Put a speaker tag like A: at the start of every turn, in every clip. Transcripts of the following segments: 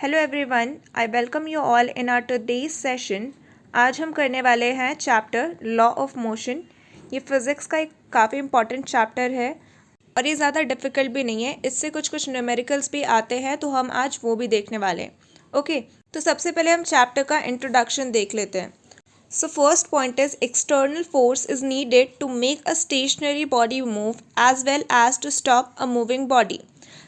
A: Hello everyone, I welcome you all in our today's session. आज हम करने वाले हैं चैप्टर लॉ ऑफ मोशन। ये फिज़िक्स का एक काफ़ी इंपॉर्टेंट चैप्टर है और ये ज़्यादा डिफ़िकल्ट भी नहीं है। इससे कुछ कुछ न्यूमेरिकल्स भी आते हैं, तो हम आज वो भी देखने वाले हैं। ओके, तो सबसे पहले हम चैप्टर का इंट्रोडक्शन देख लेते हैं। So first point is external force is needed to make a stationary body move as well as to stop a moving body.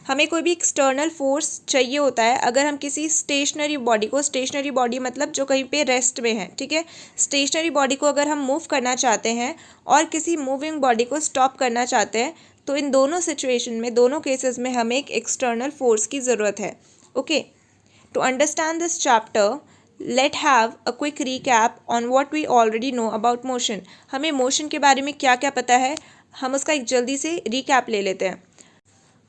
A: हमें कोई भी एक्सटर्नल फोर्स चाहिए होता है अगर हम किसी स्टेशनरी बॉडी को, स्टेशनरी बॉडी मतलब जो कहीं पे रेस्ट में है, ठीक है, स्टेशनरी बॉडी को अगर हम मूव करना चाहते हैं और किसी मूविंग बॉडी को स्टॉप करना चाहते हैं, तो इन दोनों सिचुएशन में, दोनों केसेस में हमें एक एक्सटर्नल फोर्स की ज़रूरत है। Okay, to understand this chapter let have a quick recap on what we already know about motion. हमें मोशन के बारे में क्या क्या पता है, हम उसका एक जल्दी से रीकैप ले लेते हैं।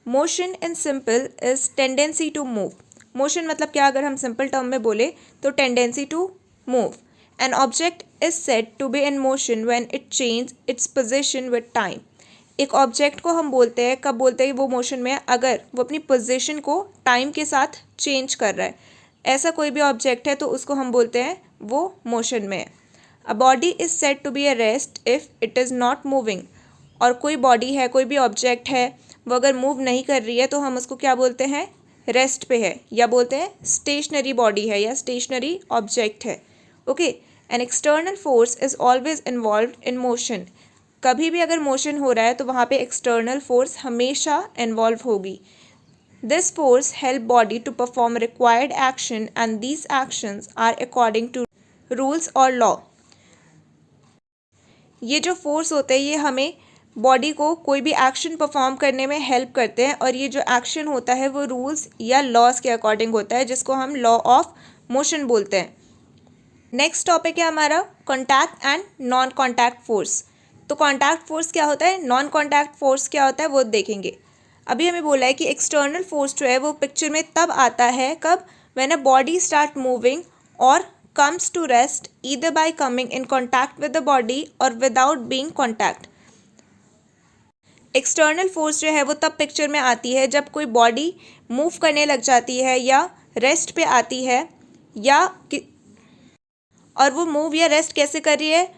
A: Motion in simple is tendency to move. Motion मतलब क्या, अगर हम सिंपल टर्म में बोले तो tendency to move. An object is said to be in motion when it change its position with time. एक ऑब्जेक्ट को हम बोलते हैं, कब बोलते हैं वो मोशन में है, अगर वो अपनी पोजीशन को टाइम के साथ चेंज कर रहा है। ऐसा कोई भी ऑब्जेक्ट है तो उसको हम बोलते हैं वो मोशन में है। A body is said to be a rest if it is not moving. और कोई बॉडी है, कोई भी ऑब्जेक्ट है, वो अगर मूव नहीं कर रही है तो हम उसको क्या बोलते हैं, रेस्ट पे है, या बोलते हैं स्टेशनरी बॉडी है या स्टेशनरी ऑब्जेक्ट है। Okay, N external force is always involve in motion. कभी भी अगर मोशन हो रहा है तो वहाँ पे एक्सटर्नल फोर्स हमेशा इन्वॉल्व होगी। This force help body to perform required action and these actions are according to rules or law. ये जो फोर्स होते हैं ये हमें बॉडी को कोई भी एक्शन परफॉर्म करने में हेल्प करते हैं और ये जो एक्शन होता है वो रूल्स या लॉज के अकॉर्डिंग होता है, जिसको हम लॉ ऑफ मोशन बोलते हैं। नेक्स्ट टॉपिक है हमारा contact and non contact force. तो कॉन्टैक्ट फोर्स क्या होता है, नॉन कॉन्टैक्ट फोर्स क्या होता है, वो देखेंगे। अभी हमें बोला है कि एक्सटर्नल फोर्स जो है वो पिक्चर में तब आता है कब, when a body start moving और comes to rest either by coming in contact with the body और without being contact. External force जो है वो तब पिक्चर में आती है जब कोई बॉडी मूव करने लग जाती है या रेस्ट पे आती है, और वो मूव या रेस्ट कैसे कर रही है,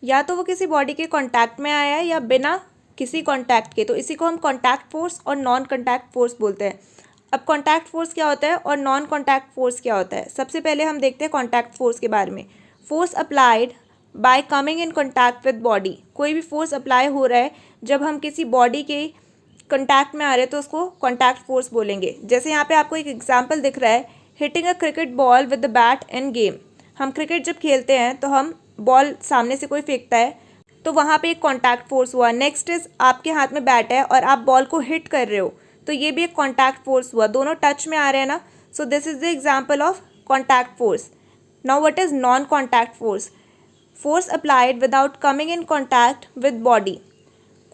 A: या तो वो किसी बॉडी के कॉन्टैक्ट में आया है या बिना किसी कॉन्टैक्ट के, तो इसी को हम कॉन्टैक्ट फोर्स और नॉन कॉन्टैक्ट फोर्स बोलते हैं। अब कॉन्टैक्ट फोर्स क्या होता है और नॉन कॉन्टैक्ट फोर्स क्या होता है, सबसे पहले हम देखते हैं कॉन्टैक्ट फोर्स के बारे में। Force applied by coming in contact with body. कोई भी फोर्स अप्लाई हो रहा है जब हम किसी बॉडी के कॉन्टैक्ट में आ रहे हैं तो उसको कॉन्टैक्ट फोर्स बोलेंगे। जैसे यहाँ पे आपको एक एग्जाम्पल दिख रहा है, hitting a cricket ball with the bat in game. हम क्रिकेट जब खेलते हैं तो हम बॉल सामने से कोई फेंकता है तो वहाँ पे एक कॉन्टैक्ट फोर्स हुआ। नेक्स्ट इज आपके हाथ में बैट है और आप बॉल को हिट कर रहे हो, तो ये भी एक कॉन्टैक्ट फोर्स हुआ, दोनों टच में आ रहे हैं ना। So this is the example of contact force. Now what is non contact force, force applied without coming in contact with body.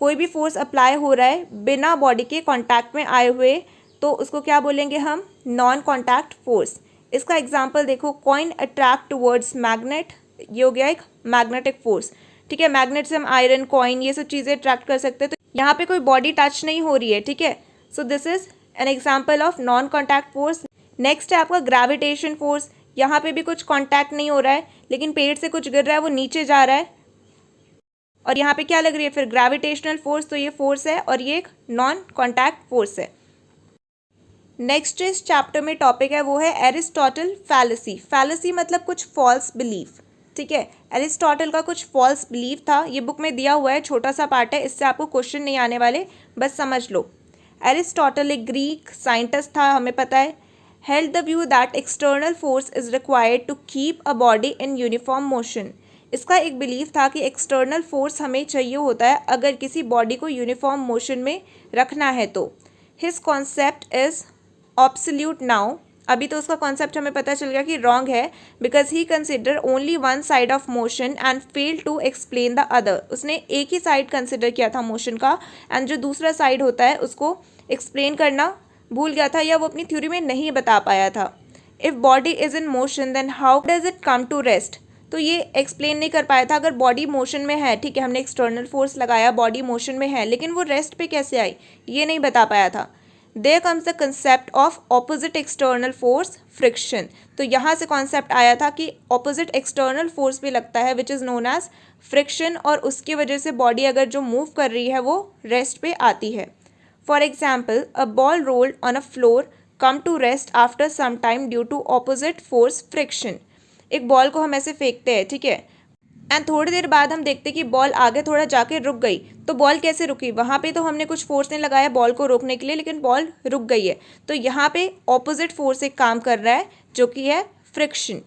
A: कोई भी फोर्स अप्लाई हो रहा है बिना बॉडी के कॉन्टैक्ट में आए हुए, तो उसको क्या बोलेंगे हम, नॉन कॉन्टैक्ट फोर्स। इसका एग्जाम्पल देखो, कॉइन अट्रैक्ट टूवर्ड्स मैग्नेट, ये हो गया एक मैग्नेटिक फोर्स, ठीक है। मैग्नेट से हम आयरन, कॉइन, ये सब चीज़ें अट्रैक्ट कर सकते हैं, तो यहाँ पे कोई बॉडी टच नहीं हो रही है, ठीक है। So this is an example of non contact force. Next है आपका ग्रेविटेशन फोर्स। यहाँ पे भी कुछ कॉन्टैक्ट नहीं हो रहा है लेकिन पेड़ से कुछ गिर रहा है, वो नीचे जा रहा है, और यहाँ पे क्या लग रही है फिर, ग्रेविटेशनल फोर्स। तो ये फोर्स है और ये एक नॉन कॉन्टैक्ट फोर्स है। नेक्स्ट इस चैप्टर में टॉपिक है वो है एरिस्टोटल फैलेसी। फैलेसी मतलब कुछ फॉल्स बिलीफ, ठीक है। एरिस्टोटल का कुछ फॉल्स बिलीफ था, ये बुक में दिया हुआ है, छोटा सा पार्ट है, इससे आपको क्वेश्चन नहीं आने वाले, बस समझ लो। एरिस्टोटल एक ग्रीक साइंटिस्ट था, हमें पता है। Held the view that external force is required to keep a body in uniform motion. इसका एक बिलीफ था कि एक्सटर्नल फोर्स हमें चाहिए होता है अगर किसी बॉडी को यूनिफॉर्म मोशन में रखना है तो। His concept is absolute now. अभी तो उसका कॉन्सेप्ट हमें पता चल गया कि रॉन्ग है, because he consider only one side of motion and fail to explain the other. उसने एक ही साइड कंसिडर किया था मोशन का, एंड जो दूसरा साइड होता है उसको एक्सप्लेन करना भूल गया था या वो अपनी थ्योरी में नहीं बता पाया था। If body is in motion then how does it come to rest. तो ये एक्सप्लेन नहीं कर पाया था, अगर बॉडी मोशन में है, ठीक है, हमने एक्सटर्नल फोर्स लगाया, बॉडी मोशन में है, लेकिन वो रेस्ट पे कैसे आई, ये नहीं बता पाया था। There comes the concept of opposite external force friction. तो यहाँ से कॉन्सेप्ट आया था कि ऑपोजिट एक्सटर्नल फोर्स भी लगता है which is known as friction, और उसकी वजह से बॉडी अगर जो मूव कर रही है वो रेस्ट पे आती है। For example, a ball rolled on a floor come to rest after some time due to opposite force friction. एक बॉल को हम ऐसे फेंकते हैं, ठीक है, एंड थोड़ी देर बाद हम देखते कि बॉल आगे थोड़ा जाके रुक गई। तो बॉल कैसे रुकी? वहाँ पे तो हमने कुछ फोर्स नहीं लगाया बॉल को रोकने के लिए, लेकिन बॉल रुक गई है। तो यहाँ पे ऑपोजिट फोर्स एक काम कर रहा है जो कि है फ्रिक्शन।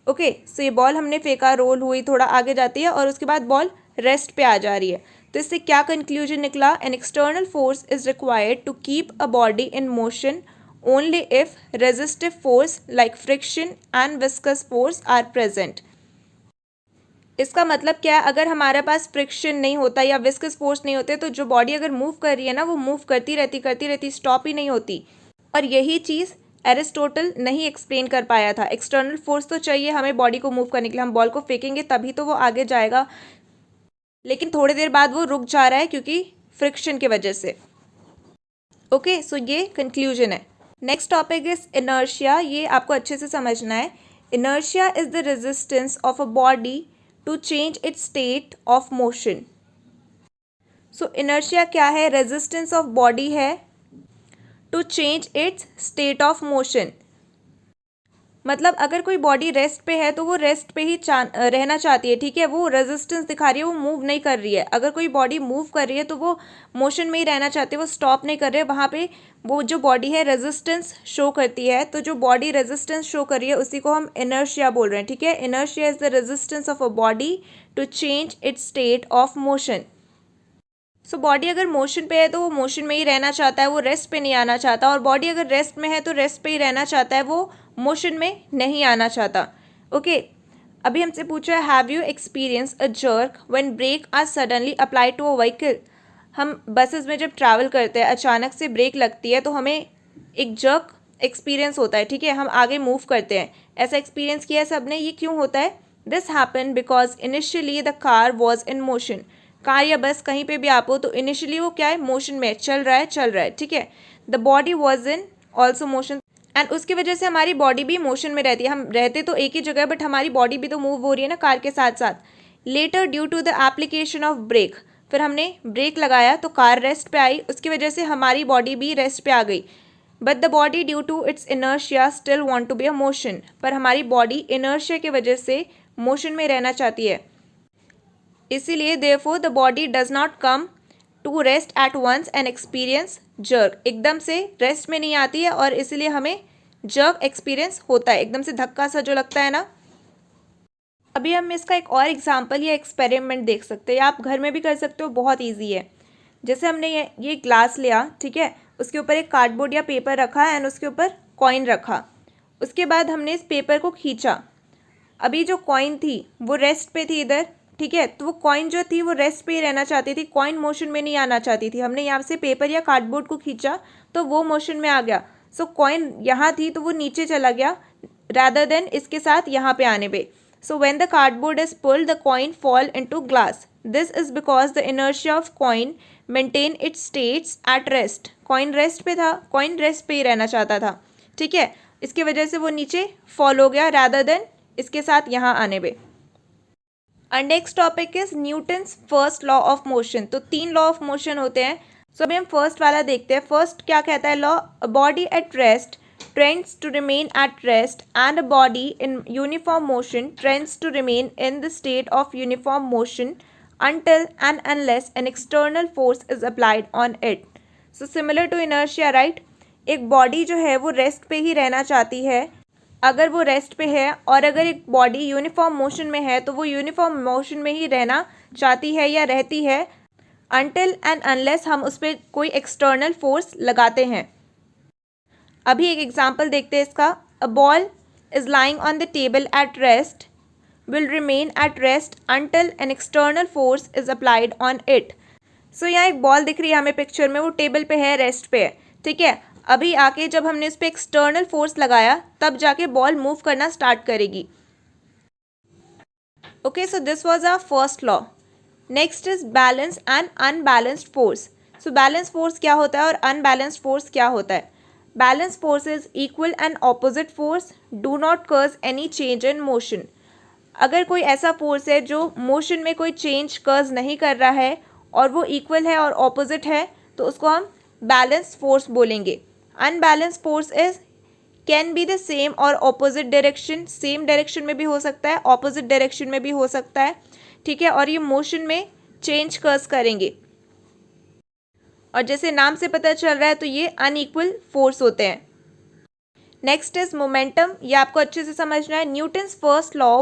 A: ओके, सो ये बॉल हमने फेंका, रोल हुई, थोड़ा आगे जाती है और उसके बाद बॉल रेस्ट पे आ जा रही है। तो इससे क्या कंक्लूजन निकला? An external force is required to keep a body in motion only if resistive force like friction and viscous force are present. इसका मतलब क्या है? अगर हमारे पास फ्रिक्शन नहीं होता या विस्कस फोर्स नहीं होते तो जो बॉडी अगर मूव कर रही है ना, वो मूव करती रहती, स्टॉप ही नहीं होती। और यही चीज़ एरिस्टोटल नहीं एक्सप्लेन कर पाया था। एक्सटर्नल फोर्स तो चाहिए हमें बॉडी को मूव करने के लिए, हम बॉल को फेंकेंगे तभी तो वो आगे जाएगा, लेकिन थोड़ी देर बाद वो रुक जा रहा है क्योंकि फ्रिक्शन की वजह से। ओके, सो ये कंक्लूजन है। Next topic is inertia. ये आपको अच्छे से समझना है। Inertia is the resistance of a body to change its state of motion. So inertia क्या है? रेजिस्टेंस ऑफ बॉडी है to change its state of motion. मतलब अगर कोई बॉडी रेस्ट पे है तो वो रेस्ट पे ही रहना चाहती है, ठीक है, वो रेजिस्टेंस दिखा रही है, वो मूव नहीं कर रही है। अगर कोई बॉडी मूव कर रही है तो वो मोशन में ही रहना चाहती है, वो स्टॉप नहीं कर रही है। वहाँ पे वो जो बॉडी है रेजिस्टेंस शो करती है। तो जो बॉडी रेजिस्टेंस शो कर रही है उसी को हम इनर्शिया बोल रहे हैं, ठीक है। Inertia is the resistance of a body to change its state of motion. So body अगर मोशन पे है तो वो मोशन में ही रहना चाहता है, वो रेस्ट पे नहीं आना चाहता। और बॉडी अगर रेस्ट में है तो रेस्ट पे ही रहना चाहता है, वो मोशन में नहीं आना चाहता। ओके, अभी हमसे पूछा है have you experience a jerk when brake are suddenly apply to a vehicle. हम बसेस में जब ट्रैवल करते हैं, अचानक से ब्रेक लगती है तो हमें एक जर्क एक्सपीरियंस होता है, ठीक है, हम आगे मूव करते हैं। ऐसा एक्सपीरियंस किया है सबने? ये क्यों होता है? This happen because initially the car was in motion. Car या बस कहीं पे भी आप हो तो इनिशियली वो क्या है? मोशन में चल रहा है, ठीक है। The body was in also motion, and उसकी वजह से हमारी बॉडी भी मोशन में रहती है। हम रहते तो एक ही जगह बट हमारी बॉडी भी तो मूव हो रही है ना कार के साथ साथ। Later due to the application of brake, फिर हमने ब्रेक लगाया तो कार रेस्ट पे आई, उसकी वजह से हमारी बॉडी भी रेस्ट पे आ गई। But the body due to its inertia still want to be a motion, पर हमारी बॉडी इनर्शिया की वजह से मोशन में रहना चाहती है। इसीलिए therefore the body does not come to rest at once and experience jerk। एकदम से रेस्ट में नहीं आती है और इसीलिए हमें जर्क एक्सपीरियंस होता है, एकदम से धक्का सा जो लगता है ना। अभी हम इसका एक और एग्जांपल या एक्सपेरिमेंट देख सकते हैं, आप घर में भी कर सकते हो, बहुत ईजी है। जैसे हमने ये ग्लास लिया, ठीक है, उसके ऊपर एक कार्डबोर्ड या पेपर रखा एंड उसके ऊपर कॉइन रखा। उसके बाद हमने इस पेपर को खींचा। अभी जो कॉइन थी वो रेस्ट पे थी इधर, ठीक है, तो वो कॉइन जो थी वो रेस्ट पे ही रहना चाहती थी, कॉइन मोशन में नहीं आना चाहती थी। हमने यहाँ से पेपर या कार्डबोर्ड को खींचा तो वो मोशन में आ गया। सो कॉइन यहाँ थी तो वो नीचे चला गया rather देन इसके साथ यहाँ पे आने पे। So when the cardboard is pulled the coin fall into glass. This is because the inertia of coin maintain its states at rest. Coin rest पे था, कॉइन रेस्ट पे ही रहना चाहता था, ठीक है, इसकी वजह से वो नीचे फॉल हो गया rather देन इसके साथ यहाँ आने पे। और next topic is Newton's first law of motion. तो 3 लॉ ऑफ मोशन होते हैं। सो अभी हम फर्स्ट वाला देखते हैं। फर्स्ट क्या कहता है law? A body at rest trends to remain at rest and a body in uniform motion trends to remain in the state of uniform motion until and unless an external force is applied on it. So similar to inertia, right? एक body जो है वो rest पे ही रहना चाहती है। अगर वो रेस्ट पे है और अगर एक बॉडी यूनिफॉर्म मोशन में है तो वो यूनिफॉर्म मोशन में ही रहना चाहती है या रहती है until and unless हम उस पर कोई एक्सटर्नल फोर्स लगाते हैं। अभी एक एग्जांपल देखते हैं इसका। A ball is lying on the table at rest will remain at rest until an external force is applied on it. So यहाँ एक बॉल दिख रही है हमें पिक्चर में, वो टेबल पे है, रेस्ट पे है, ठीक है। अभी आके जब हमने उस पर एक्सटर्नल फोर्स लगाया तब जाके बॉल मूव करना स्टार्ट करेगी। Okay, so this was our first law. Next is balance and unbalanced force. So balance force क्या होता है और अनबैलेंस्ड फोर्स क्या होता है? Balance force is equal and opposite force do not cause any change in motion. अगर कोई ऐसा फोर्स है जो मोशन में कोई चेंज कॉज नहीं कर रहा है और वो इक्वल है और ऑपोजिट है, तो उसको हम बैलेंस फोर्स बोलेंगे। Unbalance force is can be the same और ऑपोजिट डायरेक्शन, सेम डायरेक्शन में भी हो सकता है, ऑपोजिट डायरेक्शन में भी हो सकता है, ठीक है, और ये मोशन में चेंज कॉज करेंगे। और जैसे नाम से पता चल रहा है तो ये अनइक्वल फोर्स होते हैं। नेक्स्ट इज मोमेंटम, ये आपको अच्छे से समझना है। Newton's first law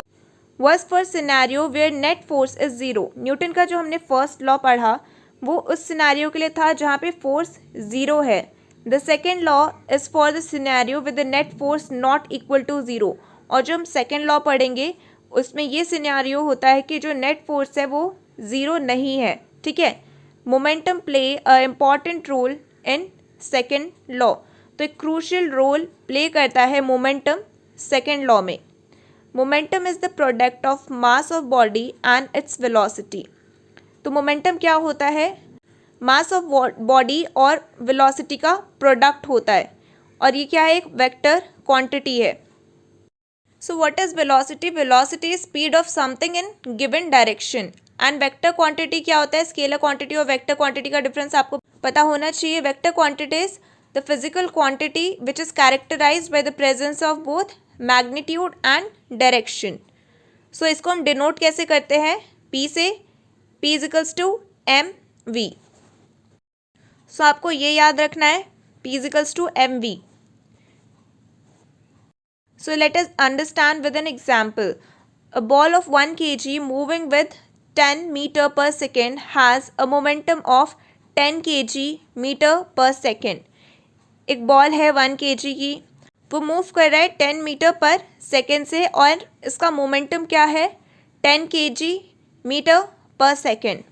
A: was for scenario where net force is zero. Newton का जो हमने फर्स्ट लॉ पढ़ा वो उस सिनेरियो के लिए था जहाँ पे फोर्स जीरो है। The second law is for the scenario with the net force not equal to zero. और जो हम सेकेंड लॉ पढ़ेंगे उसमें ये सिनेरियो होता है कि जो नेट फोर्स है वो ज़ीरो नहीं है, ठीक है। Momentum play a important role in second law, तो एक क्रूशियल रोल प्ले करता है मोमेंटम सेकेंड लॉ में। Momentum is the product of mass of body and its velocity. तो मोमेंटम क्या होता है? मास ऑफ बॉडी और वेलोसिटी का प्रोडक्ट होता है, और ये क्या है? एक वेक्टर क्वांटिटी है। So what is velocity? Velocity is speed of something in given direction. And vector quantity क्या होता है? स्केलर क्वांटिटी और वेक्टर क्वांटिटी का डिफरेंस आपको पता होना चाहिए। Vector quantity is the physical quantity which is characterised by the presence of both magnitude and direction. So इसको हम डिनोट कैसे करते हैं? P से, P equals to mv। So आपको ये याद रखना है, P equals to mv। So let us understand with an example. A ball of 1 kg moving with 10 meter per second has a momentum of 10 kg meter per second. एक ball है 1 kg की, वो move कर रहा है 10 metre per second से, और इसका मोमेंटम क्या है? 10 kg metre per second.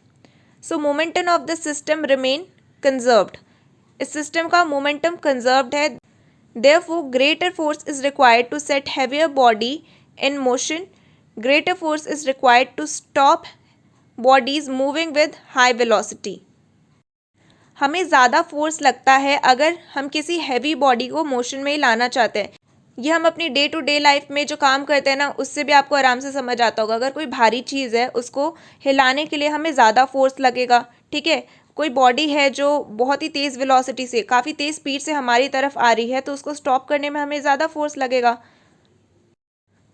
A: So momentum of the system remain conserved. इस सिस्टम का मोमेंटम कंजर्व्ड है। Therefore, greater force is required to set heavier body in motion. Greater force is required to stop bodies moving with high velocity. हमें ज़्यादा force लगता है अगर हम किसी हैवी बॉडी को मोशन में लाना चाहते हैं। ये हम अपनी डे टू डे लाइफ में जो काम करते हैं ना, उससे भी आपको आराम से समझ आता होगा। अगर कोई भारी चीज़ है उसको हिलाने के लिए हमें ज़्यादा फोर्स लगेगा, ठीक है। कोई बॉडी है जो बहुत ही तेज़ वेलोसिटी से, काफ़ी तेज़ स्पीड से हमारी तरफ आ रही है, तो उसको स्टॉप करने में हमें ज़्यादा फोर्स लगेगा।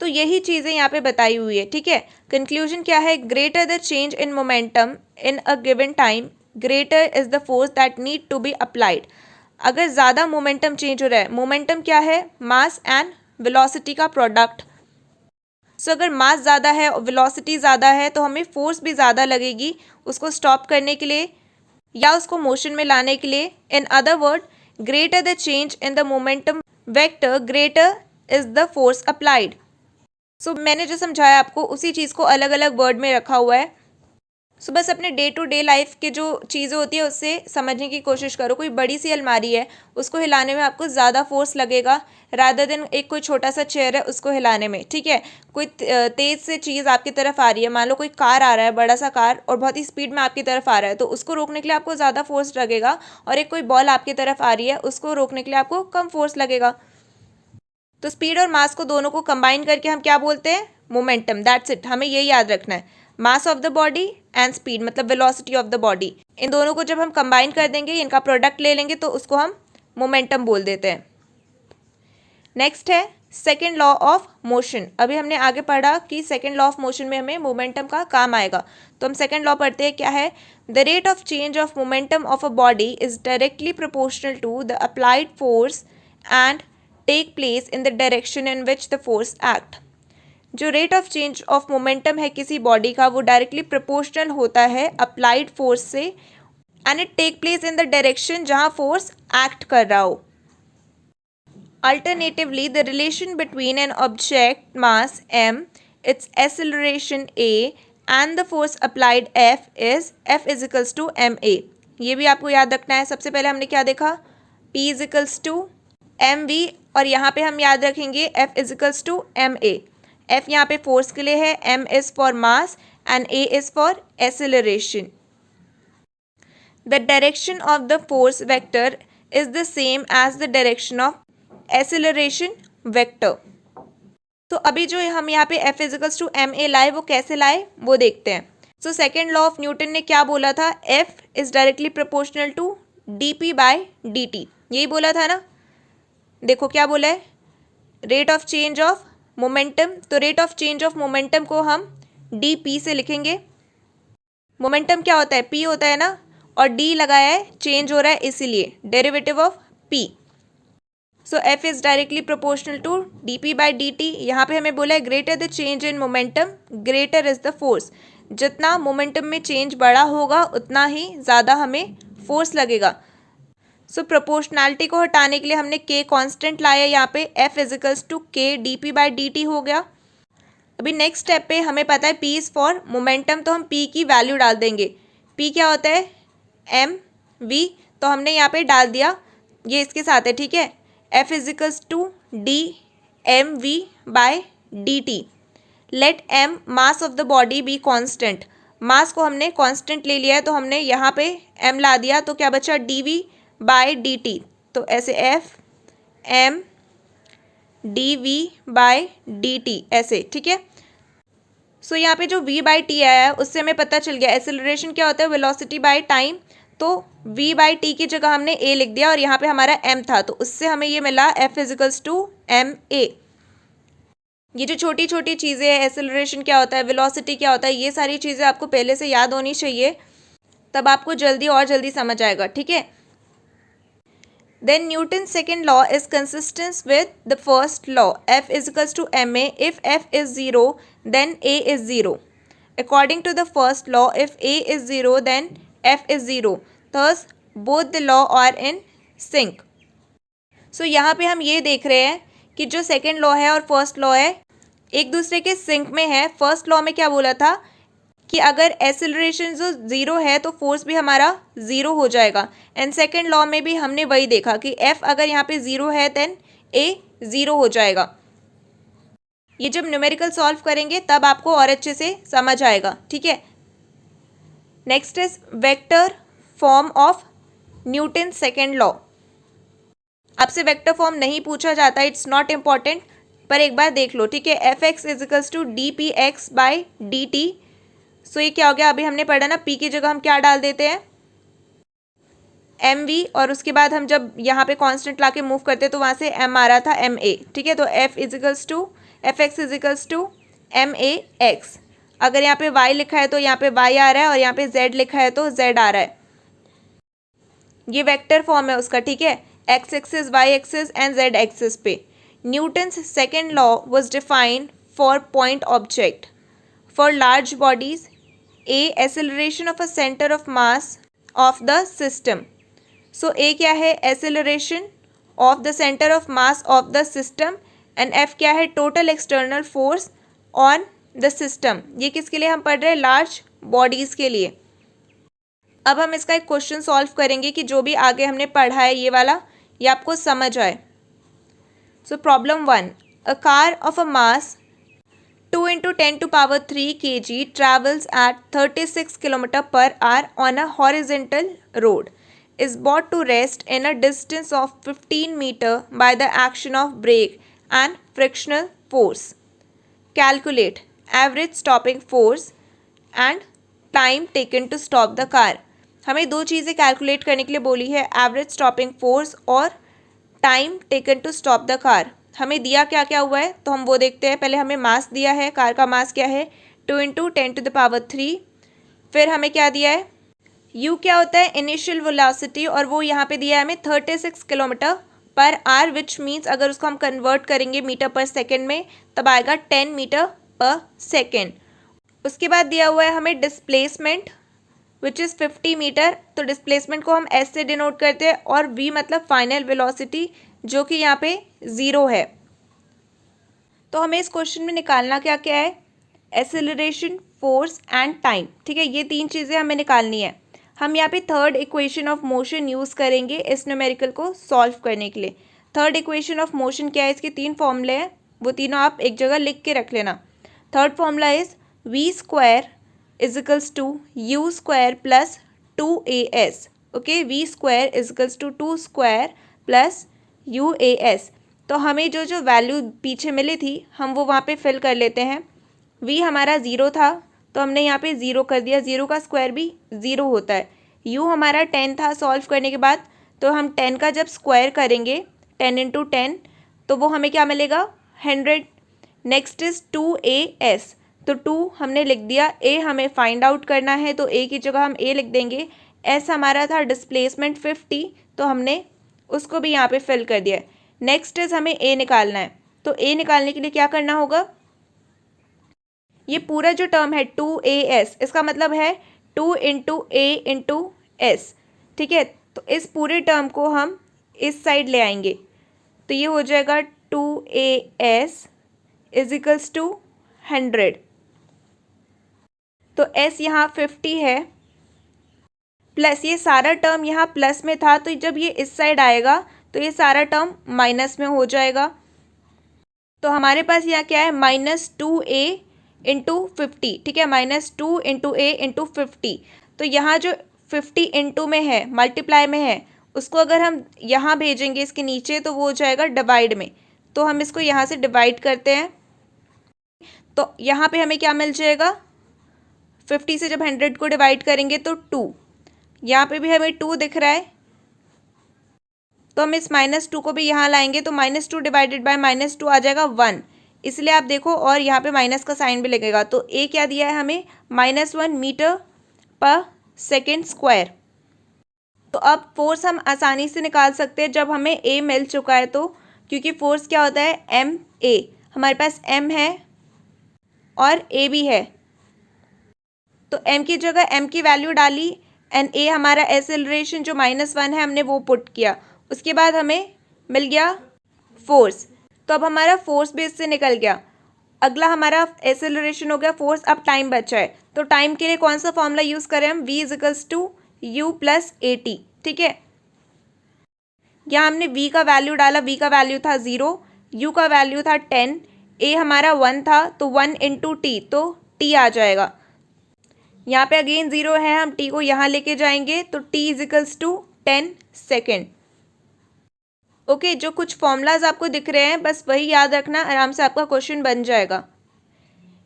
A: तो यही चीज़ें यहाँ पे बताई हुई है, ठीक है। कंक्लूजन क्या है? Greater the change in momentum in a given time, greater is the force that need to be applied. अगर ज़्यादा मोमेंटम चेंज हो रहा है, मोमेंटम क्या है? मास एंड वेलोसिटी का प्रोडक्ट। सो अगर मास ज़्यादा है और वेलोसिटी ज़्यादा है तो हमें फोर्स भी ज़्यादा लगेगी उसको स्टॉप करने के लिए या उसको मोशन में लाने के लिए। In other word, greater the change in the momentum vector, greater is the force applied. So मैंने जो समझाया आपको उसी चीज़ को अलग अलग वर्ड में रखा हुआ है। सो बस अपने डे टू डे लाइफ के जो चीज़ें होती है उससे समझने की कोशिश करो। कोई बड़ी सी अलमारी है, उसको हिलाने में आपको ज़्यादा फोर्स लगेगा रादर देन एक कोई छोटा सा चेयर है उसको हिलाने में, ठीक है। कोई तेज़ से चीज़ आपकी तरफ आ रही है, मान लो कोई कार आ रहा है, बड़ा सा कार, और बहुत ही स्पीड में आपकी तरफ आ रहा है, तो उसको रोकने के लिए आपको ज़्यादा फोर्स लगेगा। और एक कोई बॉल आपकी तरफ आ रही है, उसको रोकने के लिए आपको कम फोर्स लगेगा। तो स्पीड और मास को दोनों को कंबाइन करके हम क्या बोलते हैं? मोमेंटम। दैट्स इट, हमें ये याद रखना है। Mass of the body and speed मतलब वेलोसिटी ऑफ द बॉडी, इन दोनों को जब हम कंबाइन कर देंगे, इनका प्रोडक्ट ले लेंगे, तो उसको हम मोमेंटम बोल देते हैं। नेक्स्ट है सेकेंड लॉ ऑफ मोशन। अभी हमने आगे पढ़ा कि सेकेंड लॉ ऑफ मोशन में हमें मोमेंटम का काम आएगा, तो हम सेकेंड लॉ पढ़ते हैं। क्या है? The rate of change of momentum of a body is directly proportional to the applied force and take place in the direction in which the force act. जो rate of change of momentum है किसी बॉडी का, वो directly proportional होता है applied force से, and it take place in the direction जहाँ फोर्स एक्ट कर रहा हो। Alternatively, the relation between an object mass m, its acceleration a, and the force applied F is equals to ma। ये भी आपको याद रखना है। सबसे पहले हमने क्या देखा? P is equals to mv, और यहाँ पे हम याद रखेंगे F is equals to ma। F यहाँ पे फोर्स के लिए है, m is for mass and a is for acceleration। The direction of the force vector is the same as the direction of acceleration vector. तो अभी जो हम यहाँ पे F equals to M A लाए वो कैसे लाए वो देखते हैं। So second law of Newton ने क्या बोला था, F is directly proportional to dp by dt, यही बोला था ना। देखो क्या बोला है, rate of change of momentum, तो rate of change of momentum को हम dp से लिखेंगे। मोमेंटम क्या होता है, p होता है ना, और d लगाया है, चेंज हो रहा है इसीलिए derivative of p। So F is directly proportional to dp by dt। यहाँ पे हमें बोला है greater the change in momentum greater is the force, जितना मोमेंटम में चेंज बड़ा होगा उतना ही ज़्यादा हमें फोर्स लगेगा। सो प्रोपोर्शनैलिटी को हटाने के लिए हमने k कांस्टेंट लाया, यहाँ पे F equals to k dp by dt हो गया। अभी नेक्स्ट स्टेप पे हमें पता है P इज़ फॉर मोमेंटम, तो हम P की वैल्यू डाल देंगे। P क्या होता है, mv, तो हमने यहाँ पे डाल दिया, ये इसके साथ है, ठीक है। F equals to D M V by D T. Let m mass of the body be constant, mass को हमने कांस्टेंट ले लिया है, तो हमने यहाँ पे m ला दिया, तो क्या बचा dv बाय dt, तो ऐसे F m dv by dt ऐसे, ठीक है। सो यहाँ पे जो v बाई टी आया है उससे हमें पता चल गया एक्सेलरेशन क्या होता है, वेलोसिटी बाय टाइम। तो v बाई टी की जगह हमने a लिख दिया और यहाँ पे हमारा m था, तो उससे हमें ये मिला F equals to M A. ये जो छोटी छोटी चीज़ें हैं, एक्सेलरेशन क्या होता है, वेलोसिटी क्या होता है, ये सारी चीज़ें आपको पहले से याद होनी चाहिए, तब आपको जल्दी और जल्दी समझ आएगा, ठीक है। Then Newton's second law is consistent with the first law. F is equals to ma. If F is 0, then A is 0. According to the first law, if A is 0, then F is 0. Thus, both the law are in sync. So यहाँ पे हम ये देख रहे हैं कि जो second law है और फर्स्ट लॉ है एक दूसरे के सिंक में है। फर्स्ट लॉ में क्या बोला था कि अगर एक्सेलरेशन जो ज़ीरो है तो फोर्स भी हमारा ज़ीरो हो जाएगा, एंड सेकेंड लॉ में भी हमने वही देखा कि F अगर यहाँ पे ज़ीरो है देन A ज़ीरो हो जाएगा। ये जब न्यूमेरिकल सॉल्व करेंगे तब आपको और अच्छे से समझ आएगा, ठीक है। Next is vector form of Newton second law. आपसे वेक्टर फॉर्म नहीं पूछा जाता, इट्स नॉट इम्पॉर्टेंट, पर एक बार देख लो, ठीक है। F X equals to D P X by D T. So ये क्या हो गया, अभी हमने पढ़ा ना, P की जगह हम क्या डाल देते हैं, mv, और उसके बाद हम जब यहाँ पे कांस्टेंट लाके मूव करते हैं तो वहाँ से m आ रहा था ma, ठीक है। तो F equals to F X equals to M A X. अगर यहाँ पे y लिखा है तो यहाँ पे y आ रहा है, और यहाँ पे z लिखा है तो z आ रहा है। ये वेक्टर फॉर्म है उसका, ठीक है, x axis, y axis and z axis पे। Newton's second law was defined for point object for large bodies, A acceleration of a center of mass of the system. So A क्या है, acceleration of the center of mass of the system, and F क्या है, total external force on the system. ये किसके लिए हम पढ़ रहे हैं, लार्ज बॉडीज़ के लिए। अब हम इसका एक क्वेश्चन सॉल्व करेंगे कि जो भी आगे हमने पढ़ा है ये वाला, ये आपको समझ आए। So problem 1, a car of a mass 2 × 10⁻³ kg travels at 36 km/h on a horizontal road, is brought to rest in a distance of 15 meters by the action of brake and frictional force. Calculate average stopping force and time taken to stop the car. हमें दो चीज़ें calculate करने के लिए बोली है, average stopping force और time taken to stop the car. हमें दिया क्या क्या हुआ है तो हम वो देखते हैं। पहले हमें मास दिया है, कार का मास क्या है 2 × 10⁻³ फिर हमें क्या दिया है, u क्या होता है इनिशियल वेलोसिटी, और वो यहाँ पे दिया है हमें 36 km/h, विच मीन्स अगर उसको हम कन्वर्ट करेंगे मीटर पर सेकेंड में तब आएगा 10 मीटर/सेकेंड। उसके बाद दिया हुआ है हमें डिस्प्लेसमेंट विच इज़ 50 मीटर, तो डिस्प्लेसमेंट को हम s से डिनोट करते हैं, और v मतलब फाइनल वेलोसिटी जो कि यहाँ पे 0 है। तो हमें इस क्वेश्चन में निकालना क्या क्या है, एक्सेलरेशन, फोर्स एंड टाइम, ठीक है। ये तीन चीज़ें हमें निकालनी है। हम यहाँ पे third equation of motion use करेंगे इस न्यूमेरिकल को सॉल्व करने के लिए। थर्ड इक्वेशन ऑफ मोशन क्या है, इसके 3 फॉर्मूले हैं, वो तीनों आप एक जगह लिख के रख लेना। Third formula is v² equals to u² + 2as। Okay, V square equals to 2 square plus U A S. तो हमें जो जो वैल्यू पीछे मिली थी हम वो वहाँ पे फिल कर लेते हैं। वी हमारा 0 था तो हमने यहाँ पे 0 कर दिया, 0 का स्क्वायर भी 0 होता है। यू हमारा 10 था सॉल्व करने के बाद, तो हम 10 का जब स्क्वायर करेंगे 10 इंटू 10 तो वो हमें क्या मिलेगा 100। नेक्स्ट इज 2as, तो 2 हमने लिख दिया, a हमें फाइंड आउट करना है तो a की जगह हम a लिख देंगे। s हमारा था डिस्प्लेसमेंट 50 तो हमने उसको भी यहाँ पे फिल कर दिया। नेक्स्ट इज हमें a निकालना है, तो a निकालने के लिए क्या करना होगा, ये पूरा जो टर्म है 2as इसका मतलब है 2 इंटू a इंटू एस, ठीक है। तो इस पूरे टर्म को हम इस साइड ले आएंगे तो ये हो जाएगा 2as इज इक्वल्स टू 100। तो s यहाँ 50 है प्लस ये सारा टर्म यहाँ प्लस में था, तो जब ये इस साइड आएगा तो ये सारा टर्म माइनस में हो जाएगा। तो हमारे पास यहाँ क्या है -2a इंटू 50, ठीक है, -2 इंटू a इंटू 50। तो यहाँ जो 50 इंटू में है मल्टीप्लाई में है उसको अगर हम यहाँ भेजेंगे इसके नीचे तो वो हो जाएगा डिवाइड में, तो हम इसको यहाँ से डिवाइड करते हैं तो यहाँ पे हमें क्या मिल जाएगा, 50 से जब 100 को डिवाइड करेंगे तो 2, यहाँ पे भी हमें 2 दिख रहा है तो हम इस -2 को भी यहाँ लाएंगे तो -2 डिवाइडेड बाय -2 आ जाएगा 1, इसलिए आप देखो और यहाँ पे माइनस का साइन भी लगेगा। तो a क्या दिया है हमें -1 मीटर पर सेकेंड स्क्वायर। तो अब फोर्स हम आसानी से निकाल सकते हैं जब हमें a मिल चुका है, तो क्योंकि फोर्स क्या होता है ma, हमारे पास m है और a भी है तो m की जगह m की वैल्यू डाली एंड a हमारा एक्सेलरेशन जो -1 है हमने वो पुट किया, उसके बाद हमें मिल गया फोर्स। तो अब हमारा फोर्स बेस से निकल गया, अगला हमारा एक्सेलरेशन हो गया फोर्स। अब टाइम बचा है तो टाइम के लिए कौन सा फॉर्मूला यूज़ करें हम, v equals to U plus A T, ठीक है। यहाँ हमने v का वैल्यू डाला, v का वैल्यू था 0, u का वैल्यू था 10, a हमारा 1 था तो 1 इंटू टी, तो t आ जाएगा। यहाँ पे अगेन 0 है, हम t को यहाँ लेके जाएंगे तो t equals to 10 second. Okay, जो कुछ फॉर्मूलाज आपको दिख रहे हैं बस वही याद रखना, आराम से आपका क्वेश्चन बन जाएगा।